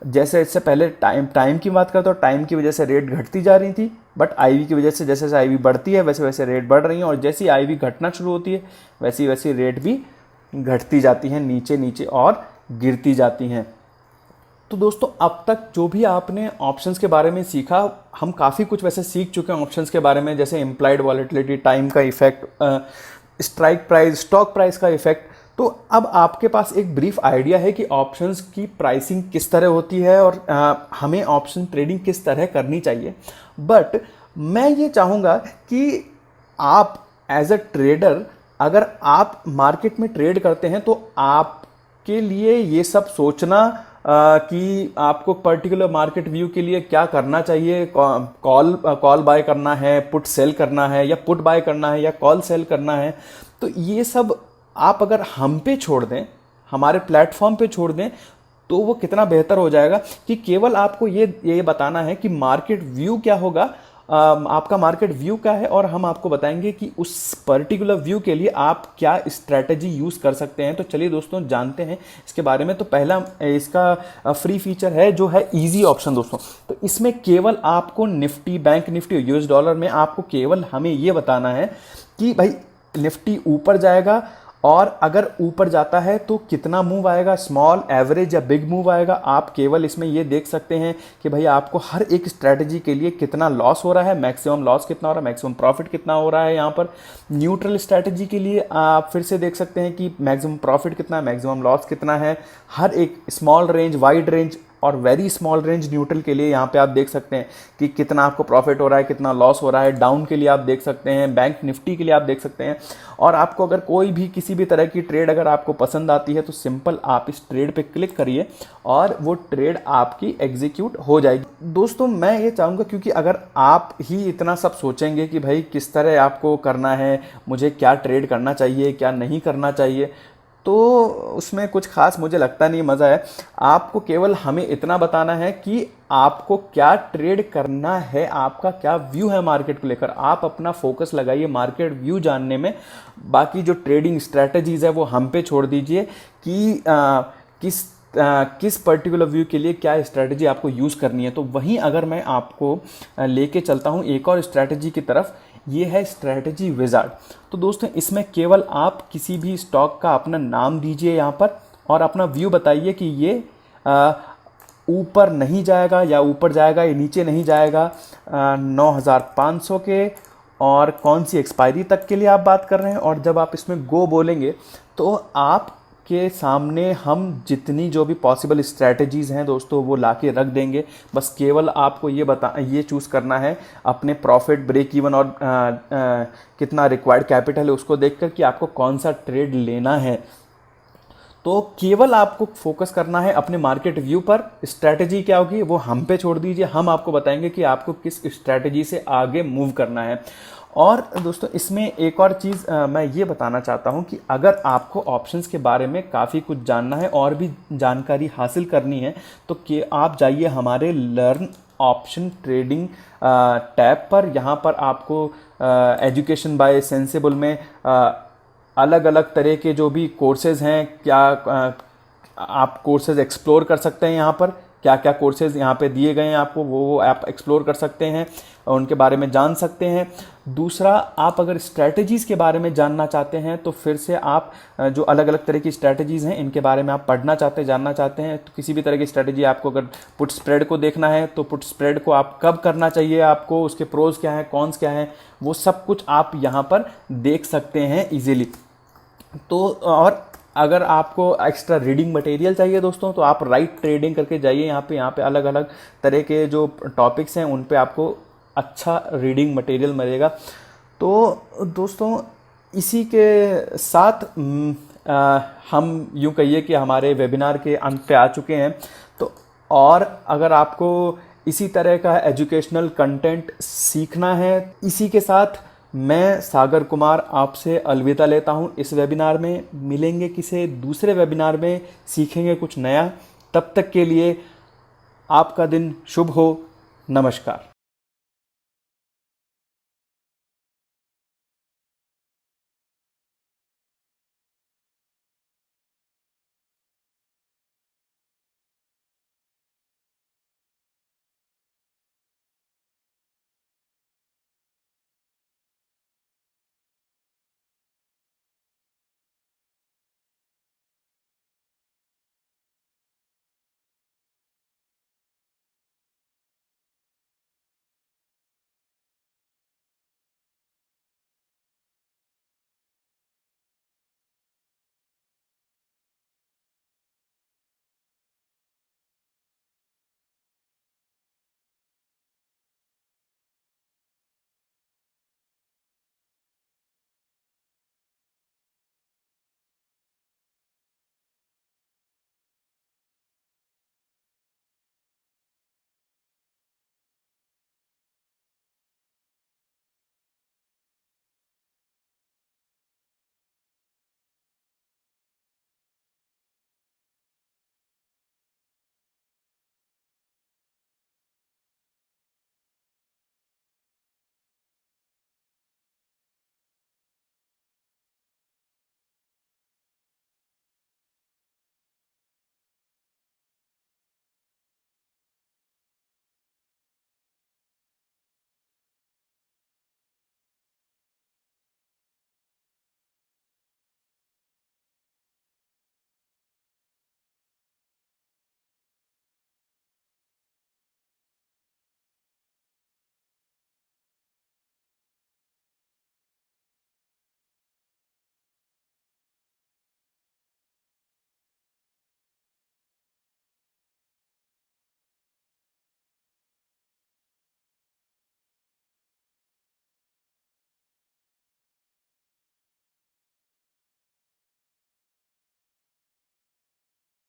जैसे इससे पहले टाइम की बात करता हूँ, टाइम की वजह से रेट घटती जा रही थी, बट IV की वजह से जैसे जैसे IV बढ़ती है वैसे वैसे रेट बढ़ रही हैं, और जैसे ही IV घटना शुरू होती है वैसी वैसी रेट भी घटती जाती हैं, नीचे नीचे और गिरती जाती हैं। तो दोस्तों अब तक जो भी आपने ऑप्शंस के बारे में सीखा, हम काफ़ी कुछ वैसे सीख चुके हैं ऑप्शंस के बारे में, जैसे इम्प्लाइड वॉलेटिलिटी, टाइम का effect, strike price, stock price का इफेक्ट। तो अब आपके पास एक ब्रीफ आइडिया है कि ऑप्शंस की प्राइसिंग किस तरह होती है और हमें ऑप्शन ट्रेडिंग किस तरह करनी चाहिए। बट मैं ये चाहूँगा कि आप एज अ ट्रेडर, अगर आप मार्केट में ट्रेड करते हैं तो आपके लिए ये सब सोचना कि आपको पर्टिकुलर मार्केट व्यू के लिए क्या करना चाहिए, कॉल बाय करना है, पुट सेल करना है, या पुट बाय करना है, या कॉल सेल करना है, तो ये सब आप अगर हम पे छोड़ दें, हमारे प्लेटफॉर्म पे छोड़ दें, तो वो कितना बेहतर हो जाएगा कि केवल आपको ये बताना है कि मार्केट व्यू क्या होगा, आपका मार्केट व्यू क्या है, और हम आपको बताएंगे कि उस पर्टिकुलर व्यू के लिए आप क्या स्ट्रैटेजी यूज़ कर सकते हैं। तो चलिए दोस्तों जानते हैं इसके बारे में। तो पहला इसका फ्री फीचर है जो है इजी ऑप्शन दोस्तों। तो इसमें केवल आपको Nifty, bank Nifty, US dollar में आपको केवल हमें ये बताना है कि भाई निफ्टी ऊपर जाएगा, और अगर ऊपर जाता है तो कितना मूव आएगा, स्मॉल, एवरेज या बिग मूव आएगा। आप केवल इसमें ये देख सकते हैं कि भाई आपको हर एक स्ट्रैटेजी के लिए कितना लॉस हो रहा है, मैक्सिमम लॉस कितना हो रहा है, मैक्सिमम प्रॉफिट कितना हो रहा है। यहाँ पर न्यूट्रल स्ट्रैटेजी के लिए आप फिर से देख सकते हैं कि मैक्सिमम प्रॉफिट कितना है, मैक्सिमम लॉस कितना है। हर एक स्मॉल रेंज, वाइड रेंज और वेरी स्मॉल रेंज न्यूट्रल के लिए यहाँ पे आप देख सकते हैं कि कितना आपको प्रॉफिट हो रहा है, कितना लॉस हो रहा है। डाउन के लिए आप देख सकते हैं, बैंक निफ्टी के लिए आप देख सकते हैं। और आपको अगर कोई भी किसी भी तरह की ट्रेड अगर आपको पसंद आती है तो सिंपल आप इस ट्रेड पे क्लिक करिए और वो ट्रेड आपकी एग्जीक्यूट हो जाएगी। दोस्तों मैं ये चाहूँगा, क्योंकि अगर आप ही इतना सब सोचेंगे कि भाई किस तरह आपको करना है, मुझे क्या ट्रेड करना चाहिए, क्या नहीं करना चाहिए, तो उसमें कुछ खास मुझे लगता नहीं मज़ा है। आपको केवल हमें इतना बताना है कि आपको क्या ट्रेड करना है, आपका क्या व्यू है मार्केट को लेकर। आप अपना फोकस लगाइए मार्केट व्यू जानने में, बाकी जो ट्रेडिंग स्ट्रैटेजीज़ है वो हम पे छोड़ दीजिए कि किस पर्टिकुलर व्यू के लिए क्या स्ट्रैटेजी आपको यूज़ करनी है। तो वहीं अगर मैं आपको लेके चलता हूँ एक और स्ट्रैटेजी की तरफ, ये है स्ट्रैटेजी विजार्ड। तो दोस्तों इसमें केवल आप किसी भी स्टॉक का अपना नाम दीजिए यहाँ पर, और अपना व्यू बताइए कि ये ऊपर नहीं जाएगा या ऊपर जाएगा, या नीचे नहीं जाएगा 9,500 के, और कौन सी एक्सपायरी तक के लिए आप बात कर रहे हैं। और जब आप इसमें गो बोलेंगे तो आप के सामने हम जितनी जो भी पॉसिबल स्ट्रैटेजीज़ हैं दोस्तों वो लाके रख देंगे। बस केवल आपको ये चूज़ करना है अपने प्रॉफिट, ब्रेक इवन और कितना रिक्वायर्ड कैपिटल है उसको देखकर कि आपको कौन सा ट्रेड लेना है। तो केवल आपको फोकस करना है अपने मार्केट व्यू पर। स्ट्रैटेजी क्या होगी वो हम पे छोड़ दीजिए, हम आपको बताएंगे कि आपको किस स्ट्रैटेजी से आगे मूव करना है। और दोस्तों इसमें एक और चीज़ मैं ये बताना चाहता हूँ कि अगर आपको ऑप्शंस के बारे में काफ़ी कुछ जानना है और भी जानकारी हासिल करनी है तो कि आप जाइए हमारे लर्न ऑप्शन ट्रेडिंग टैब पर। यहाँ पर आपको एजुकेशन बाय सेंसिबल में अलग अलग तरह के जो भी कोर्सेज़ हैं, क्या आप कोर्सेज़ एक्सप्लोर कर सकते हैं। यहाँ पर क्या क्या कोर्सेज़ यहाँ पे दिए गए हैं आपको, वो आप एक्सप्लोर कर सकते हैं और उनके बारे में जान सकते हैं। दूसरा, आप अगर स्ट्रैटेजीज़ के बारे में जानना चाहते हैं तो फिर से आप जो अलग अलग तरह की स्ट्रैटेजीज़ हैं इनके बारे में आप पढ़ना चाहते हैं, जानना चाहते हैं, तो किसी भी तरह की स्ट्रैटेजी आपको अगर पुट स्प्रेड को देखना है तो पुट स्प्रेड को आप कब करना चाहिए, आपको उसके प्रोज क्या हैं, कॉन्स क्या हैं, वो सब कुछ आप यहाँ पर देख सकते हैं ईजिली। तो और अगर आपको एक्स्ट्रा रीडिंग मटेरियल चाहिए दोस्तों तो आप राइट ट्रेडिंग करके जाइए। यहाँ पे अलग अलग तरह के जो टॉपिक्स हैं उन पे आपको अच्छा रीडिंग मटेरियल मिलेगा। तो दोस्तों इसी के साथ हम यूँ कहिए कि हमारे वेबिनार के अंत पे आ चुके हैं। तो और अगर आपको इसी तरह का एजुकेशनल कंटेंट सीखना है, इसी के साथ मैं सागर कुमार आपसे अलविदा लेता हूं। इस वेबिनार में मिलेंगे किसी दूसरे वेबिनार में, सीखेंगे कुछ नया। तब तक के लिए आपका दिन शुभ हो। नमस्कार।